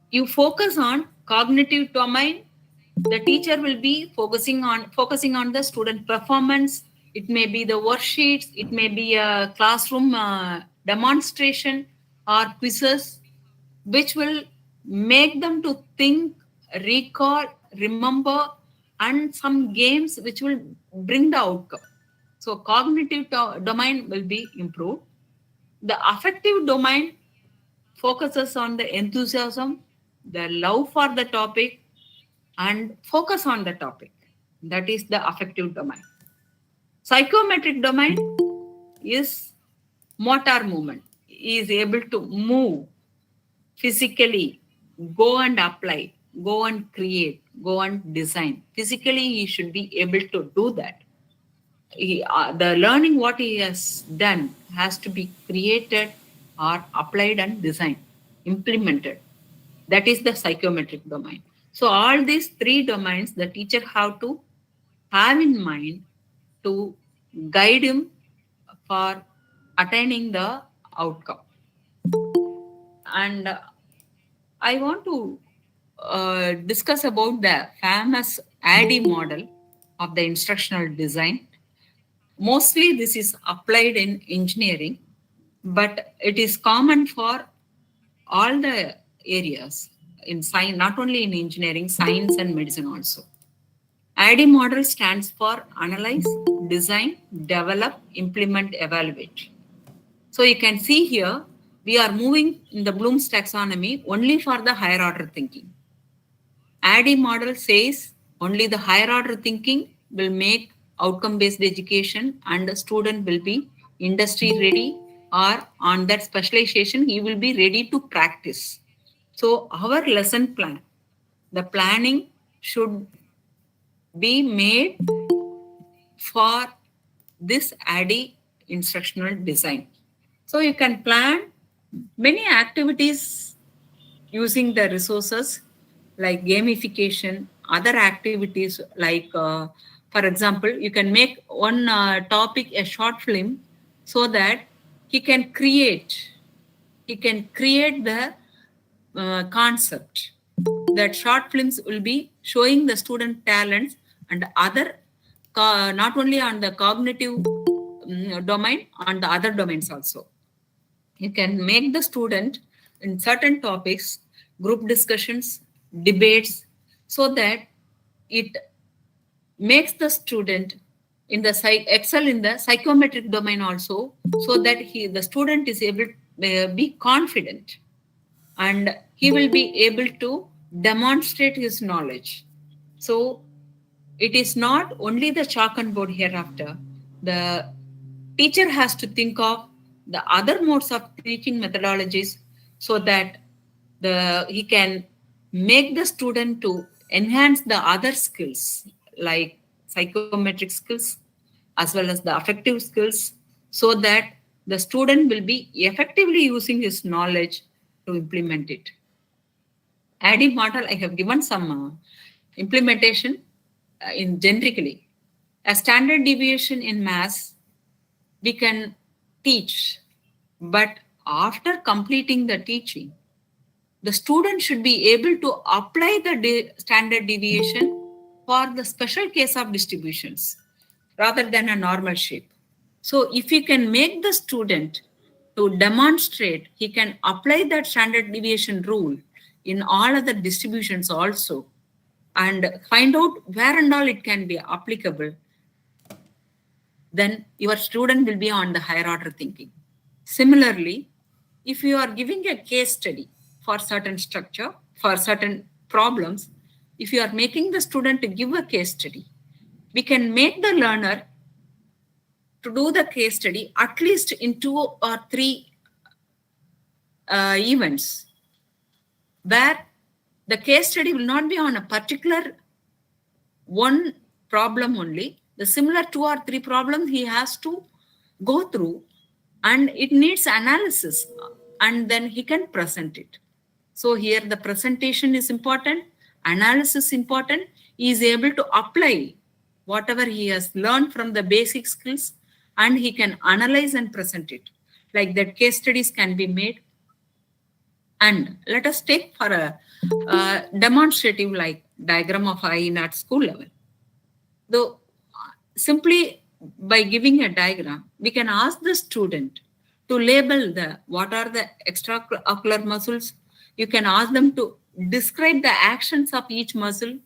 you focus on cognitive domain. The teacher will be focusing on the student performance. It may be the worksheets, it may be a classroom demonstration or quizzes, which will make them to think, recall, remember, and some games which will bring the outcome. So cognitive domain will be improved. The affective domain focuses on the enthusiasm, the love for the topic, and focus on the topic. That is the affective domain. Psychometric domain is motor movement. He is able to move physically, go and apply, go and create, go and design. Physically, he should be able to do that. The learning what he has done has to be created or applied and designed, implemented. That is the psychometric domain. So all these three domains, the teacher have to have in mind to guide him for attaining the outcome. And I want to discuss about the famous ADDIE model of the instructional design. Mostly this is applied in engineering, but it is common for all the areas in science, not only in engineering, science and medicine also. ADDIE model stands for analyze, design, develop, implement, evaluate. So you can see here, we are moving in the Bloom's taxonomy only for the higher order thinking. ADDIE model says only the higher order thinking will make outcome-based education and the student will be industry ready, or on that specialization, he will be ready to practice. So our lesson plan, the planning should be made for this ADDIE instructional design. So you can plan many activities using the resources like gamification, other activities like, for example, you can make one topic a short film so that he can create the concept. That short films will be showing the student talents and other, not only on the cognitive domain, on the other domains also. You can make the student in certain topics, group discussions, debates, so that it makes the student in the excel in the psychometric domain also, so that the student is able to be confident and he will be able to demonstrate his knowledge. So it is not only the chalk and board hereafter. The teacher has to think of the other modes of teaching methodologies so that he can make the student to enhance the other skills like psychometric skills as well as the affective skills, so that the student will be effectively using his knowledge to implement it. ADDIE model, I have given some implementation in generically. A standard deviation in maths, we can teach, but after completing the teaching, the student should be able to apply the standard deviation for the special case of distributions rather than a normal shape. So if you can make the student to demonstrate, he can apply that standard deviation rule in all other distributions also and find out where and all it can be applicable, then your student will be on the higher order thinking. Similarly, if you are giving a case study for certain structure, for certain problems, if you are making the student to give a case study, we can make the learner to do the case study at least in 2 or 3 events, where the case study will not be on a particular one problem only. The similar 2 or 3 problems he has to go through, and it needs analysis, and then he can present it. So here the presentation is important, analysis important. He is able to apply whatever he has learned from the basic skills, and he can analyze and present it. Like that, case studies can be made. And let us take for a demonstrative like diagram of eye at school level. Though simply by giving a diagram, we can ask the student to label what are the extraocular muscles. You can ask them to describe the actions of each muscle,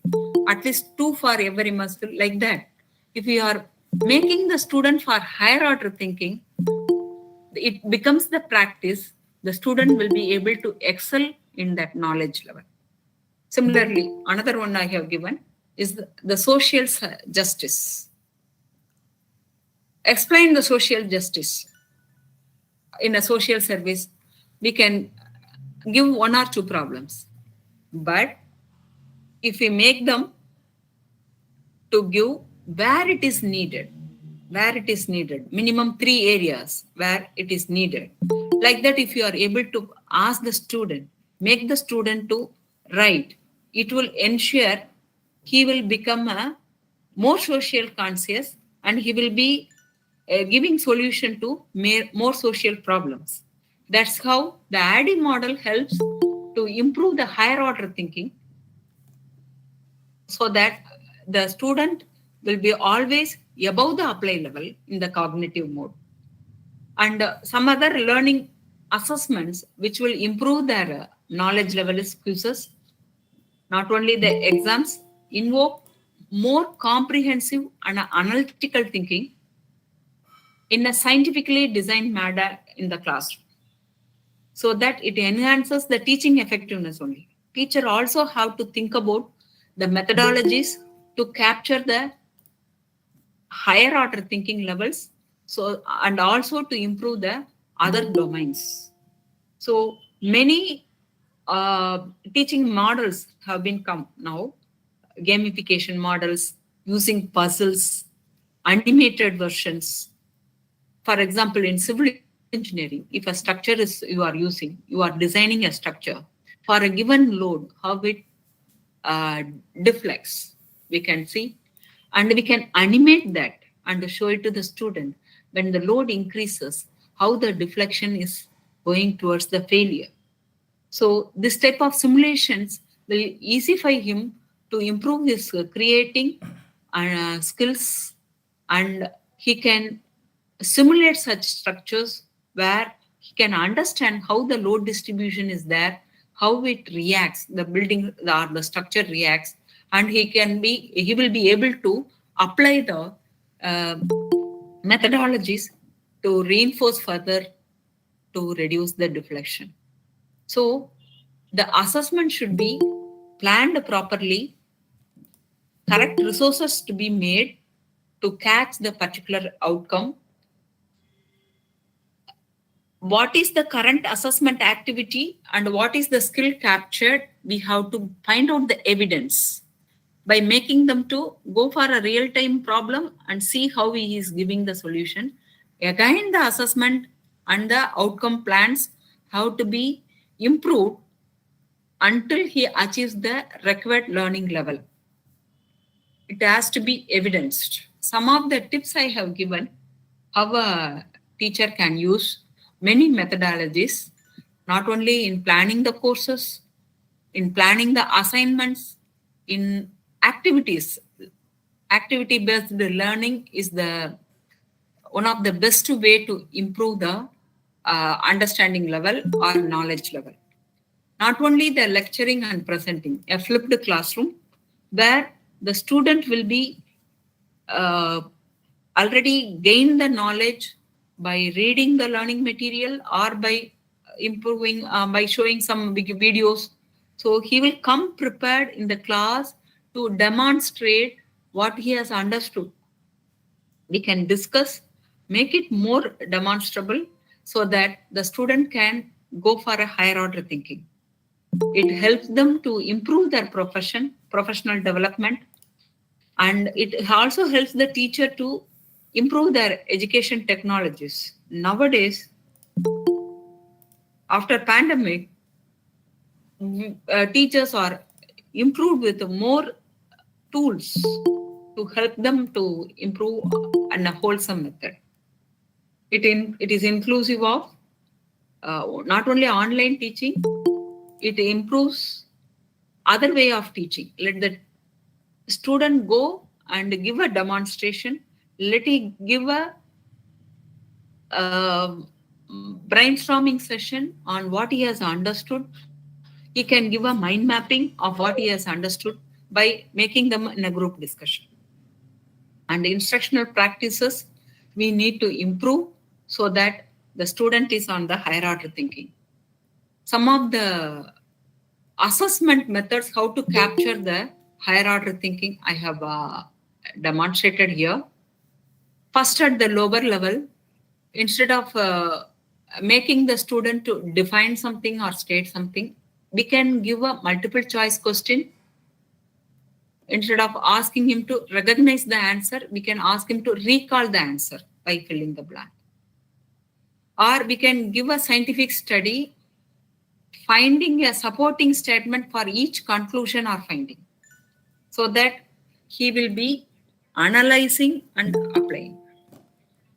at least 2 for every muscle, like that. If you are making the student for higher order thinking, it becomes the practice. The student will be able to excel in that knowledge level. Similarly, another one I have given is the social justice. Explain the social justice. In a social service, we can give 1 or 2 problems. But if we make them to give where it is needed, minimum 3 areas where it is needed. Like that, if you are able to ask the student, make the student to write, it will ensure he will become a more social conscious, and he will be giving solution to more social problems. That's how the ADDIE model helps to improve the higher order thinking, so that the student will be always above the apply level in the cognitive mode. And some other learning assessments which will improve their knowledge level is quizzes. Not only the exams, invoke more comprehensive and analytical thinking in a scientifically designed manner in the classroom, so that it enhances the teaching effectiveness only. Teacher also have to think about the methodologies to capture the higher order thinking levels, so and also to improve the other domains. So many teaching models have been come now, gamification models using puzzles, animated versions. For example, in civil engineering, if a structure is you are designing a structure for a given load, how it deflects, we can see, and we can animate that and show it to the student. When the load increases, how the deflection is going towards the failure. So this type of simulations will easify him to improve his creating skills, and he can simulate such structures where he can understand how the load distribution is there, how it reacts, the building or the structure reacts, and he will be able to apply the methodologies to reinforce further to reduce the deflection. So the assessment should be planned properly, correct resources to be made to catch the particular outcome. What is the current assessment activity and what is the skill captured? We have to find out the evidence by making them to go for a real-time problem and see how he is giving the solution. Again, the assessment and the outcome plans have to be improved until he achieves the required learning level. It has to be evidenced. Some of the tips I have given, how a teacher can use many methodologies, not only in planning the courses, in planning the assignments, in activities. Activity-based learning is one of the best way to improve the understanding level or knowledge level. Not only the lecturing and presenting, a flipped classroom where the student will be already gained the knowledge by reading the learning material or by improving, by showing some videos. So he will come prepared in the class to demonstrate what he has understood. We can discuss, make it more demonstrable so that the student can go for a higher order thinking. It helps them to improve their professional development, and it also helps the teacher to improve their education technologies. Nowadays, after pandemic, teachers are improved with more tools to help them to improve in a wholesome method. It is inclusive of not only online teaching, it improves other way of teaching. Let the student go and give a demonstration. Let he give a brainstorming session on what he has understood. He can give a mind mapping of what he has understood by making them in a group discussion. And instructional practices we need to improve so that the student is on the higher order thinking. Some of the assessment methods, how to capture the higher order thinking, I have demonstrated here. First, at the lower level, instead of making the student to define something or state something, we can give a multiple choice question. Instead of asking him to recognize the answer, we can ask him to recall the answer by filling the blank. Or we can give a scientific study, finding a supporting statement for each conclusion or finding, so that he will be analyzing and applying.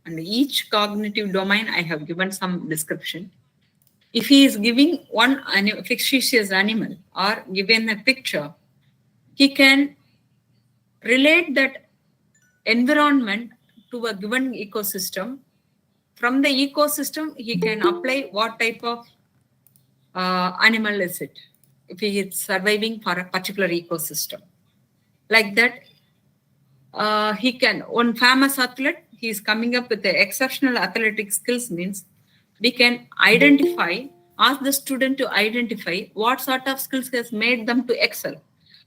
And each cognitive domain, I have given some description. If he is giving one fictitious animal or given a picture, he can relate that environment to a given ecosystem. From the ecosystem, he can apply what type of animal is it, if he is surviving for a particular ecosystem. Like that, he can, one famous athlete, he is coming up with the exceptional athletic skills, means we can identify, ask the student to identify what sort of skills has made them to excel,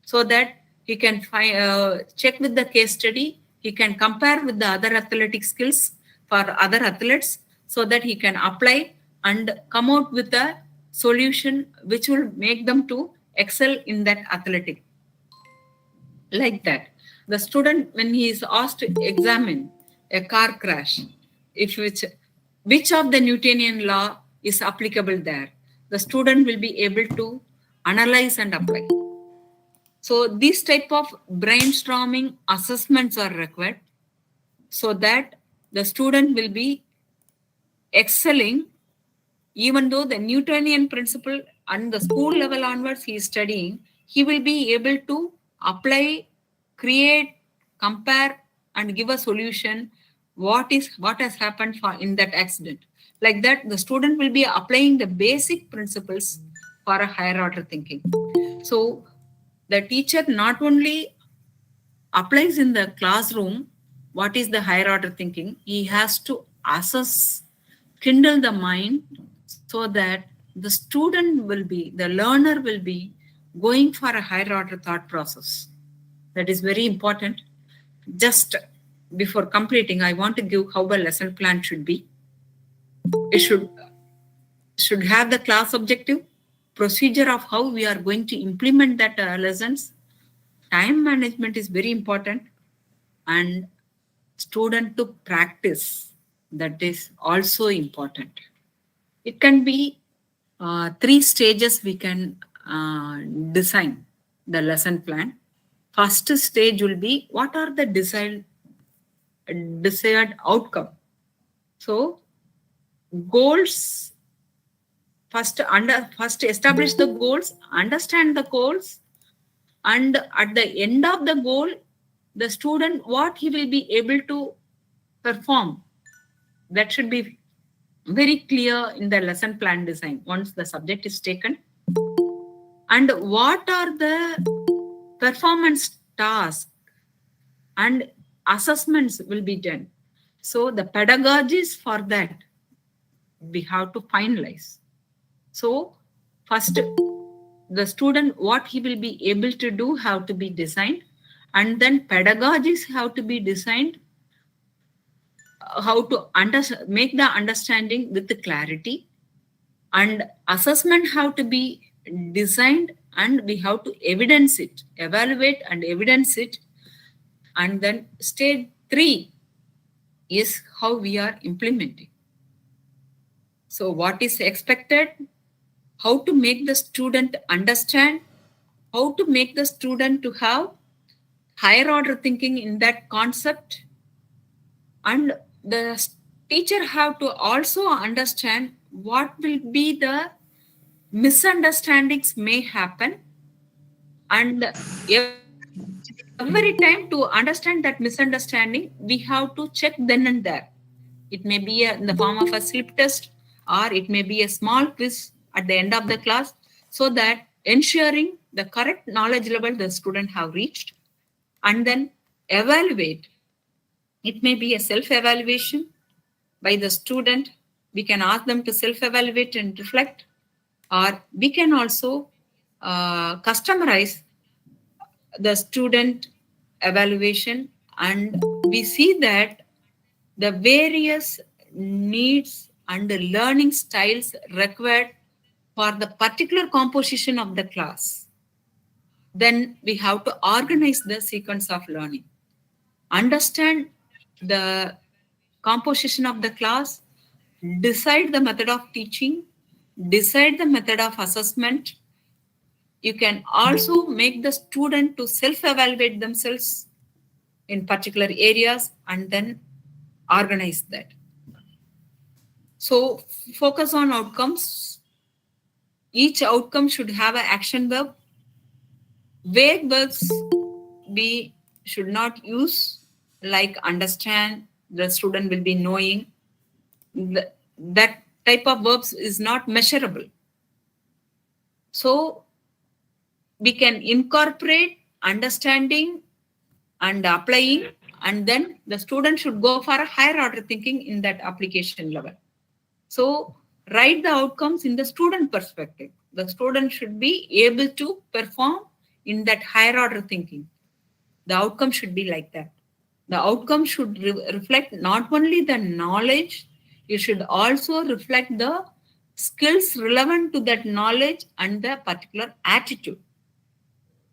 so that he can find, check with the case study, he can compare with the other athletic skills for other athletes, so that he can apply and come out with a solution which will make them to excel in that athletic. Like that, the student, when he is asked to examine a car crash, which of the Newtonian law is applicable there, the student will be able to analyze and apply. So these type of brainstorming assessments are required, so that the student will be excelling, even though the Newtonian principle and the school level onwards he is studying, he will be able to apply, create, compare, and give a solution. What has happened in that accident? Like that, the student will be applying the basic principles for a higher order thinking. So the teacher not only applies in the classroom what is the higher order thinking, he has to assess, kindle the mind, so that the student will be, the learner will be going for a higher order thought process. That is very important. Just before completing, I want to give how a lesson plan should be. It should have the class objective, procedure of how we are going to implement that lessons. Time management is very important, and student to practice, that is also important. It can be 3 stages we can design the lesson plan. First stage will be, what are the desired outcome? So goals, first establish the goals, understand the goals, and at the end of the goal, the student, what he will be able to perform, that should be very clear in the lesson plan design once the subject is taken. And what are the performance tasks and assessments will be done. So the pedagogies for that, we have to finalize. So first, the student, what he will be able to do, have to be designed, and then pedagogies have to be designed, how to make the understanding with the clarity, and assessment have to be designed, and we have to evidence it, evaluate and evidence it. And then stage 3 is how we are implementing. So what is expected, how to make the student understand, how to make the student to have higher order thinking in that concept, and the teacher have to also understand what will be the misunderstandings may happen, and every time to understand that misunderstanding, we have to check then and there. It may be in the form of a slip test, or it may be a small quiz at the end of the class, so that ensuring the correct knowledge level the student have reached, and then evaluate. It may be a self-evaluation by the student. We can ask them to self-evaluate and reflect, or we can also customize the student evaluation, and we see that the various needs and the learning styles required for the particular composition of the class. Then we have to organize the sequence of learning, understand the composition of the class, decide the method of teaching, decide the method of assessment. You can also make the student to self-evaluate themselves in particular areas, and then organize that. So focus on outcomes. Each outcome should have an action verb. Vague verbs we should not use, like understand, the student will be knowing. That type of verbs is not measurable. So we can incorporate understanding and applying, and then the student should go for a higher order thinking in that application level. So write the outcomes in the student perspective. The student should be able to perform in that higher order thinking. The outcome should be like that. The outcome should reflect not only the knowledge, it should also reflect the skills relevant to that knowledge and the particular attitude.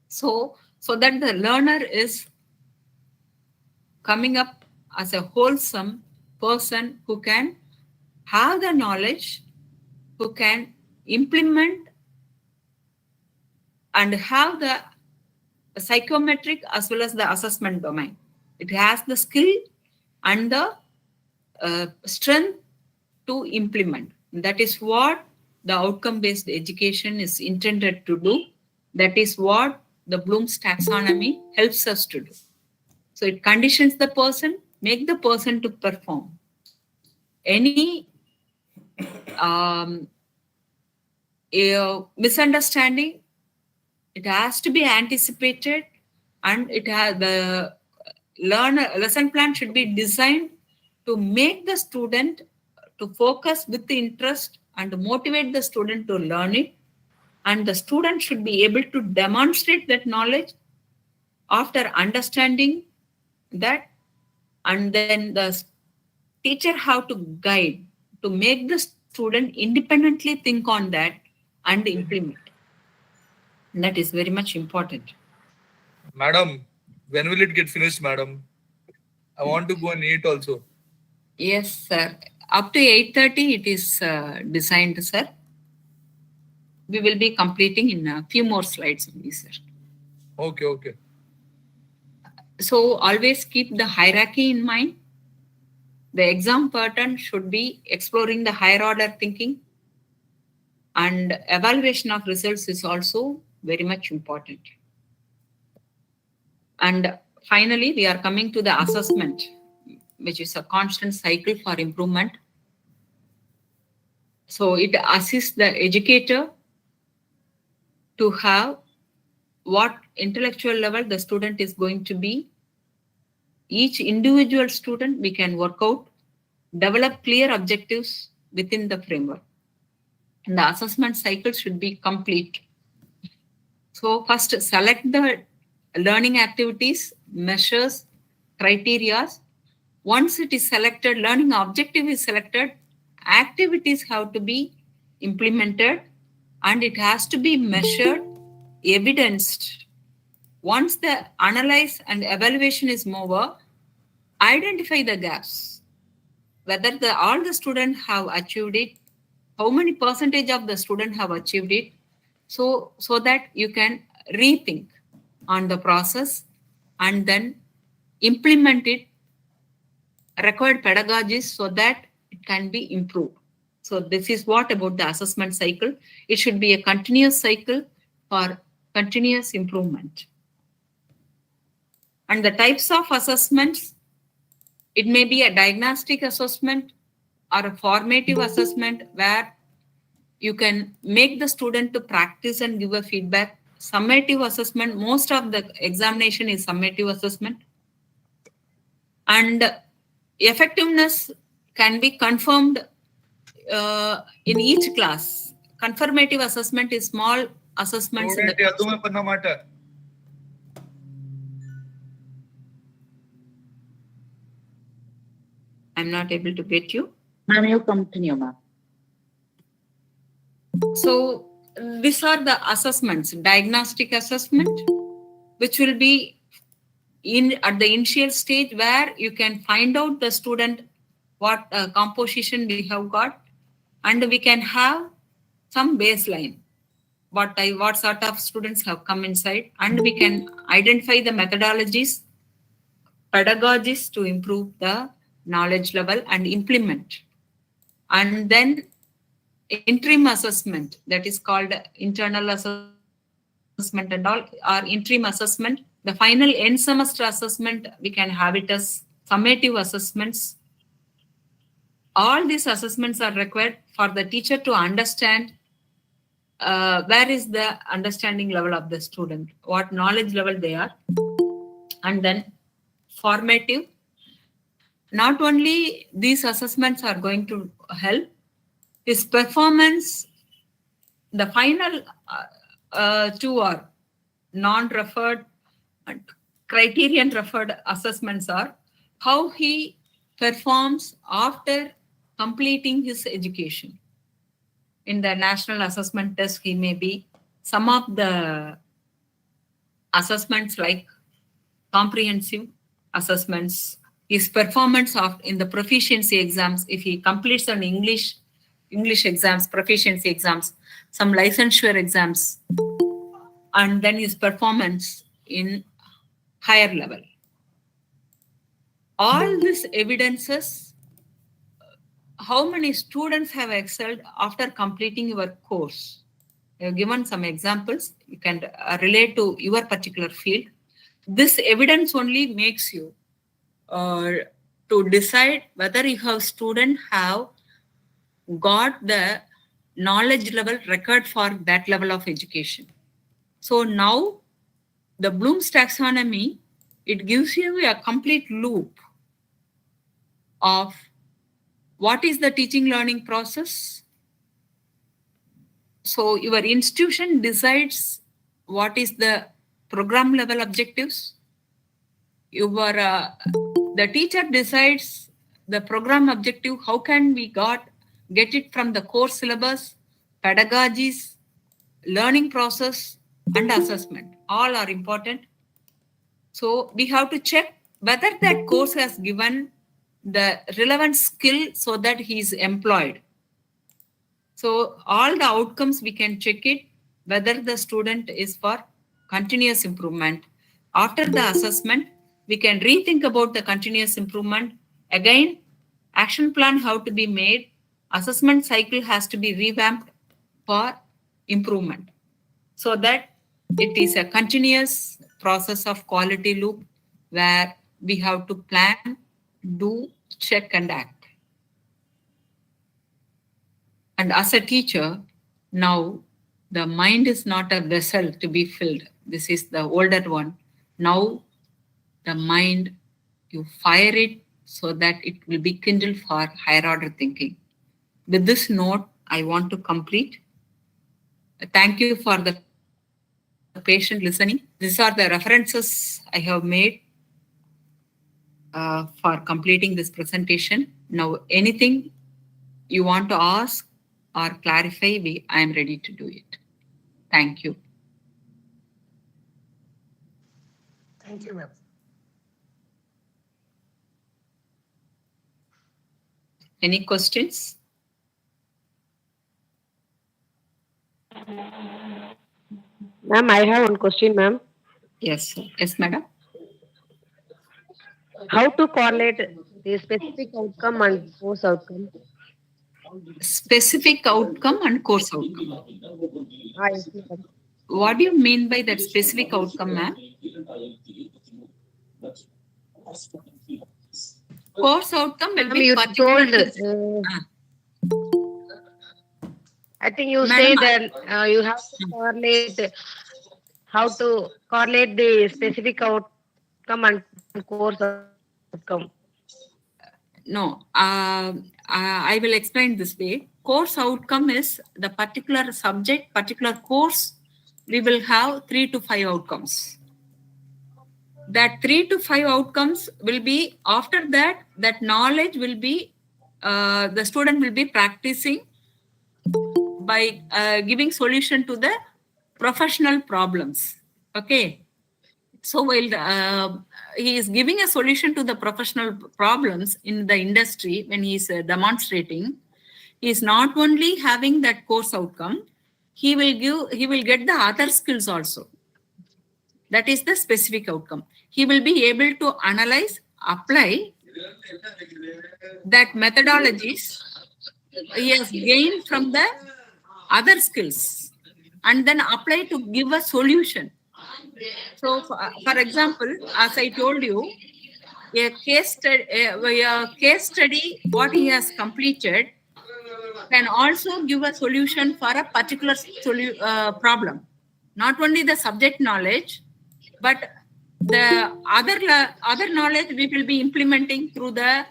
So that the learner is coming up as a wholesome person who can have the knowledge, who can implement and have the psychometric as well as the assessment domain. It has the skill and the strength to implement. That is what the outcome-based education is intended to do. That is what the Blooms Taxonomy helps us to do. So it conditions the person, make the person to perform. Any misunderstanding, it has to be anticipated, and it has the lesson plan should be designed to make the student to focus with the interest and to motivate the student to learn it, and the student should be able to demonstrate that knowledge after understanding that, and then the teacher have to guide to make the student independently think on that and implement. And that is very much important. Madam, when will it get finished, madam? I want to go and eat also. Yes, sir. Up to 8:30 it is designed, sir. We will be completing in a few more slides only, sir. Okay. So always keep the hierarchy in mind. The exam pattern should be exploring the higher order thinking, and evaluation of results is also very much important. And finally, we are coming to the assessment, which is a constant cycle for improvement. So it assists the educator to have what intellectual level the student is going to be, each individual student we can work out, develop clear objectives within the framework. And the assessment cycle should be complete. So first select the learning activities, measures, criteria. Once it is selected, learning objective is selected, activities have to be implemented and it has to be measured, evidenced. Once the analyze and evaluation is over, identify the gaps, whether all the students have achieved it, how many percentage of the students have achieved it, so that you can rethink on the process and then implement it, required pedagogies so that it can be improved. So this is what about the assessment cycle. It should be a continuous cycle for continuous improvement. And the types of assessments, it may be a diagnostic assessment or a formative assessment where you can make the student to practice and give a feedback. Summative assessment, most of the examination is summative assessment. And effectiveness can be confirmed in each class. Confirmative assessment is small assessments in the class. I'm not able to get you. Ma'am, you continue, ma'am. So these are the assessments. Diagnostic assessment, which will be at the initial stage where you can find out the student what composition we have got, and we can have some baseline, what sort of students have come inside, and we can identify the methodologies, pedagogies to improve the knowledge level and implement. And then interim assessment, that is called internal assessment and all, or interim assessment. The final end semester assessment, we can have it as summative assessments. All these assessments are required for the teacher to understand where is the understanding level of the student, what knowledge level they are. And then formative. Not only these assessments are going to help, his performance, the final two are non-referred and criterion referred assessments are how he performs after completing his education. In the national assessment test, he may be some of the assessments like comprehensive assessments, his performance in the proficiency exams, if he completes an English exams, proficiency exams, some licensure exams, and then his performance in higher level. All these evidences, how many students have excelled after completing your course. I have given some examples. You can relate to your particular field. This evidence only makes you to decide whether you have students have got the knowledge level required for that level of education. So now the Bloom's taxonomy, it gives you a complete loop of what is the teaching learning process. So your institution decides what is the program level objectives. The teacher decides the program objective, how can we get it from the course syllabus, pedagogies, learning process, and assessment. All are important. So we have to check whether that course has given the relevant skill so that he is employed. So all the outcomes we can check it, whether the student is for continuous improvement. After the assessment, we can rethink about the continuous improvement. Again, action plan have to be made. Assessment cycle has to be revamped for improvement, so that it is a continuous process of quality loop where we have to plan, do, check, and act. And as a teacher, now the mind is not a vessel to be filled. This is the older one. Now the mind you fire it so that it will be kindled for higher order thinking. With this note, I want to complete. Thank you for the patient listening. These are the references I have made for completing this presentation. Now, anything you want to ask or clarify, I am ready to do it. Thank you. Thank you, ma'am. Any questions? Ma'am, I have one question, ma'am. Yes, sir. Yes, madam. How to correlate the specific outcome and course outcome? Specific outcome and course outcome. Yes, ma'am. What do you mean by that specific outcome, ma'am? Course outcome will be You particular told, to- I think you Madam, say that you have to correlate, how to correlate the specific outcome and course outcome. No, I will explain this way. Course outcome is the particular subject, particular course. We will have 3 to 5 outcomes. That 3 to 5 outcomes will be, after that, that knowledge will be, the student will be practicing by giving solution to the professional problems. Okay. So while he is giving a solution to the professional problems in the industry, when he is demonstrating, he is not only having that course outcome, he will get the other skills also. That is the specific outcome. He will be able to analyze, apply that methodologies he has gained from the other skills and then apply to give a solution. So, for example, as I told you, a case study, what he has completed, can also give a solution for a particular problem. Not only the subject knowledge, but the other knowledge we will be implementing through the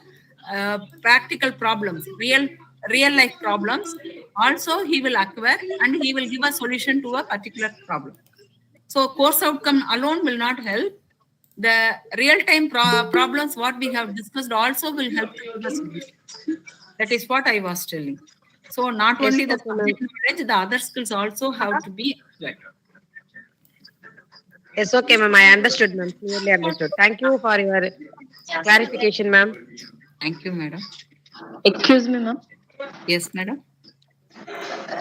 practical problems, real life problems. Also, he will acquire and he will give a solution to a particular problem. So course outcome alone will not help. The real-time problems what we have discussed also will help to give a solution. That is what I was telling. So not only the subject knowledge, the other skills also have to be acquired. Yes, okay, ma'am. I understood, ma'am. Clearly understood. Thank you for your clarification, ma'am. Thank you, madam. Excuse me, ma'am. Yes, madam.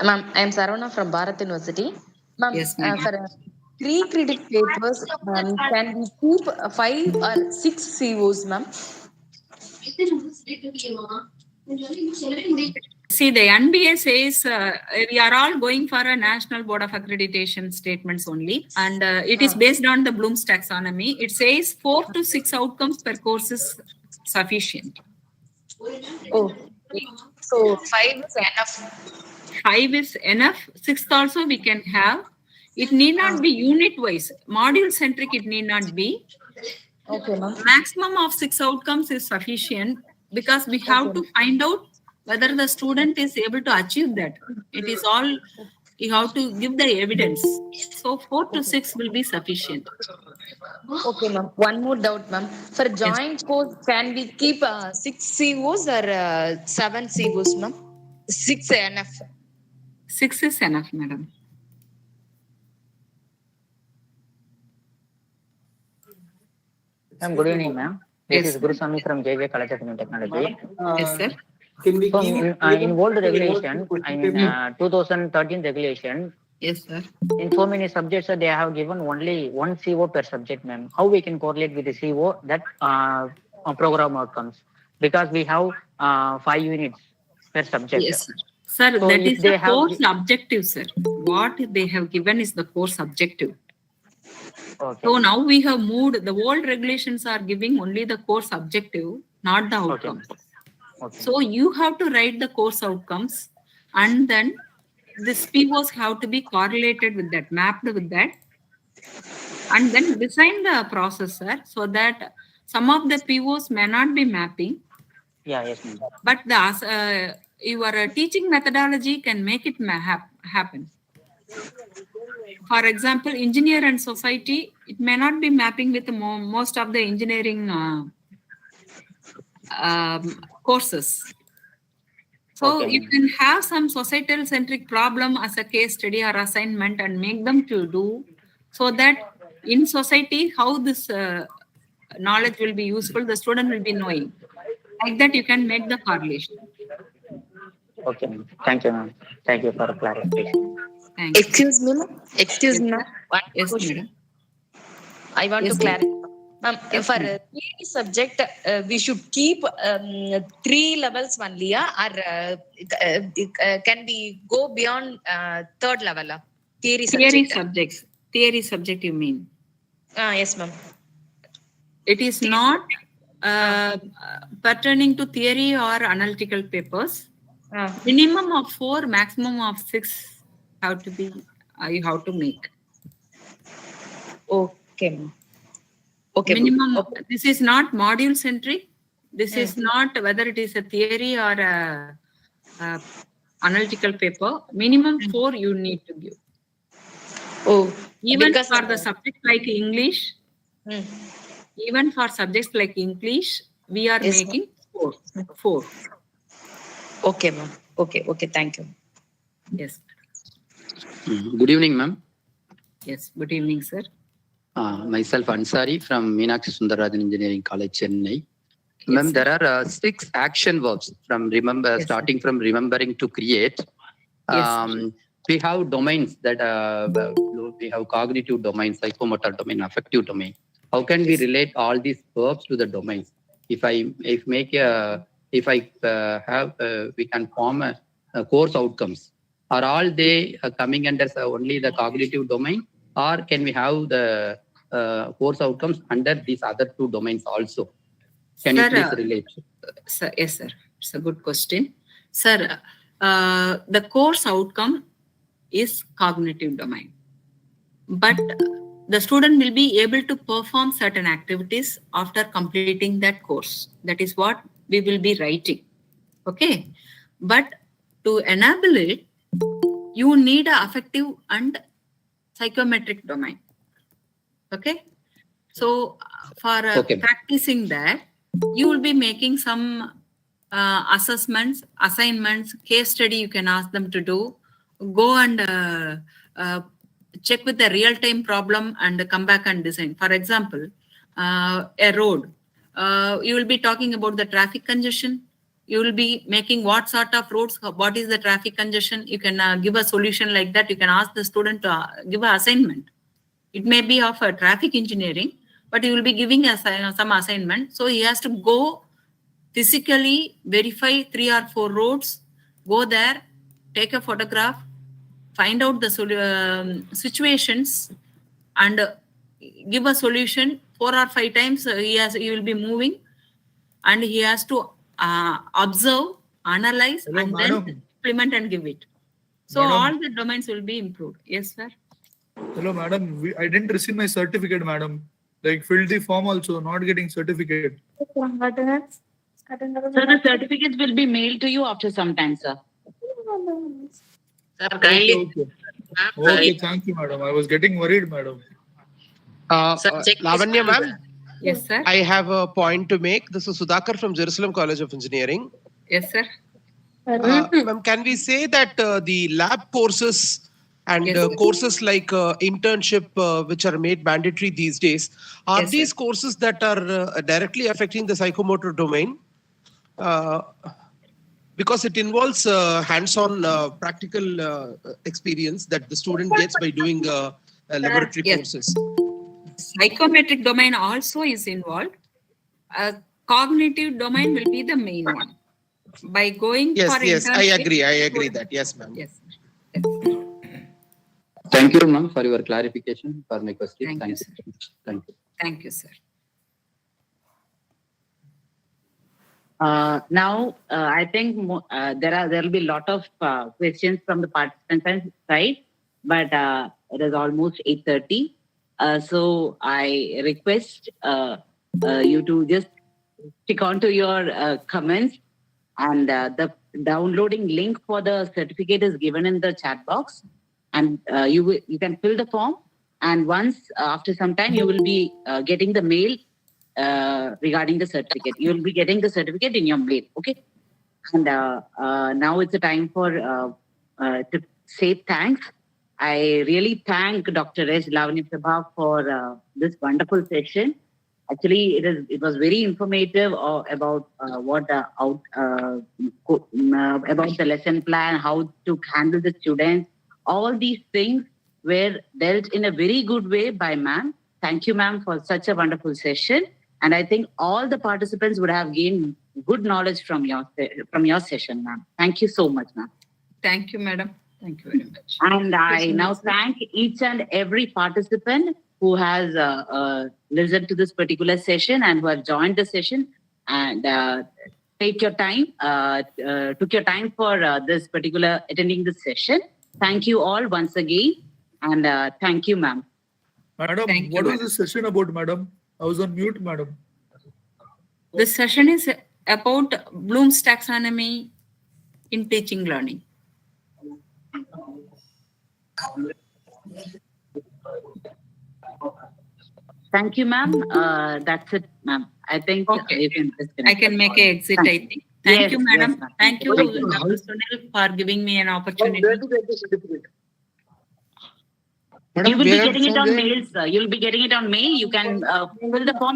Ma'am, I am Saravana from Bharat University. Ma'am, yes, madam. For pre-critic papers, can we keep 5 or 6 COs, ma'am? See, the NBA says we are all going for a National Board of Accreditation statements only, and it is based on the Blooms Taxonomy. It says 4 to 6 outcomes per course is sufficient. Oh, so 5 is enough. 5 is enough. 6th also we can have. It need not be unit-wise. Module-centric it need not be. Okay, ma'am. Maximum of 6 outcomes is sufficient because we have to find out whether the student is able to achieve that. It is all, you have to give the evidence. So 4 to 6 will be sufficient. Okay, ma'am. One more doubt, ma'am. For joint course, can we keep 6 COs or 7 COs, ma'am? 6 enough. 6 is enough, madam. Ma'am, good evening, ma'am. This is Guru Swami from JJ College of New Technology. Yes, sir. So in old regulation, in 2013 regulation, yes, sir. In so many subjects, they have given only 1 CO per subject, ma'am. How we can correlate with the CO that program outcomes? Because we have 5 units per subject. Yes, sir. Sir, so that is the course objective, sir. What they have given is the course objective. Okay. So now we have moved, the old regulations are giving only the course objective, not the outcomes. Okay. So you have to write the course outcomes and then these POs have to be correlated with that, mapped with that, and then design the processor so that some of the POs may not be mapping, Yeah, yes, ma'am. but your teaching methodology can make it happen. For example, engineer and society, it may not be mapping with most of the engineering courses. So Okay, you ma'am. can have some societal centric problem as a case study or assignment and make them to do, so that in society how this knowledge will be useful, the student will be knowing. Like that you can make the correlation. Okay, ma'am. Thank you, ma'am. Thank you for clarification. Thank you. Excuse me, ma'am. Excuse me, ma'am. One Yes, question. madam. I want Yes, to clarify. Ma'am, Yes, for ma'am. theory subject, we should keep 3 levels only, or can we go beyond third level? Theory Theory subject. subjects. Theory subject you mean? Yes, ma'am. It is not pertaining to theory or analytical papers. Minimum of 4, maximum of 6 have to be you have to make. Okay, ma'am. Okay. Minimum. Okay. This is not module centric. This is not whether it is a theory or a analytical paper. Minimum 4 you need to give. Oh, even because for the subject like English. Even for subjects like English, we are Yes, making 4. Okay, ma'am. Okay. Thank you. Yes. Good evening, ma'am. Yes. Good evening, sir. Myself Ansari from Meenakshi Sundararajan Engineering College, Chennai. Yes, Ma'am, sir. there are 6 action verbs from starting from remembering to create. Yes, We have domains that we have cognitive domain, psychomotor domain, affective domain. How can we relate all these verbs to the domains? We can form a course outcomes. Are all they coming under only the cognitive domain, or can we have the course outcomes under these other 2 domains also? Can you please relate? Sir, yes, sir. It's a good question. Sir, the course outcome is cognitive domain. But the student will be able to perform certain activities after completing that course. That is what we will be writing. Okay. But to enable it, you need an affective and psychometric domain. Okay. So for practicing that, you will be making some assessments, assignments, case study you can ask them to do. Go and check with the real-time problem and come back and design. For example, a road. You will be talking about the traffic congestion. You will be making what sort of roads, what is the traffic congestion. You can give a solution like that. You can ask the student to give an assignment. It may be of traffic engineering, but you will be giving some assignment. So he has to go physically verify 3 or 4 roads, go there, take a photograph, find out the situations, and give a solution 4 or 5 times. He will be moving, and he has to observe, analyze, and then implement and give it. So all the domains will be improved. Yes, sir. Hello, madam. I didn't receive my certificate, madam. Like, filled the form also, not getting certificate. So the certificates will be mailed to you after some time, sir. Sir, Okay, thank you, madam. I was getting worried, madam. Lavanya, ma'am. Yes, sir. I have a point to make. This is Sudhakar from Jerusalem College of Engineering. Yes, sir. Ma'am, can we say that the lab courses and courses like internship, which are made mandatory these days, are these courses that are directly affecting the psychomotor domain? Because it involves hands-on practical experience that the student gets by doing laboratory courses. Psychometric domain also is involved. Cognitive domain will be the main one. By going for yes, I internship, agree that. Yes, ma'am. Yes. Thank you, ma'am, for your clarification for my question. Thank you, sir. Thank you. Thank you, sir. Now, I think there will be a lot of questions from the participants side, but it is almost 8:30. So I request you to just stick on to your comments, and the downloading link for the certificate is given in the chat box, and you can fill the form, and once after some time you will be getting the mail regarding the certificate. You will be getting the certificate in your mail, okay? And now it's a time for to say thanks. I really thank Dr.S.Lavanya Prabha for this wonderful session. Actually, it was very informative about about the lesson plan, how to handle the students. All these things were dealt in a very good way by ma'am. Thank you, ma'am, for such a wonderful session. And I think all the participants would have gained good knowledge from your session, ma'am. Thank you so much, ma'am. Thank you, madam. Thank you very much. And I now thank each and every participant who has listened to this particular session and who have joined the session and took your time for this particular attending this session. Thank you all once again, and thank you, ma'am. Madam, what was this session about, madam? I was on mute, madam. This session is about Bloom's Taxonomy in teaching learning. Thank you, ma'am. That's it, ma'am. I think you can disconnect. I can make an exit, I think. Thank you, madam. Yes, Thank you, Dr. Sunil, for giving me an opportunity. You will be getting it on mail, sir. You will be getting it on mail. You can fill the form.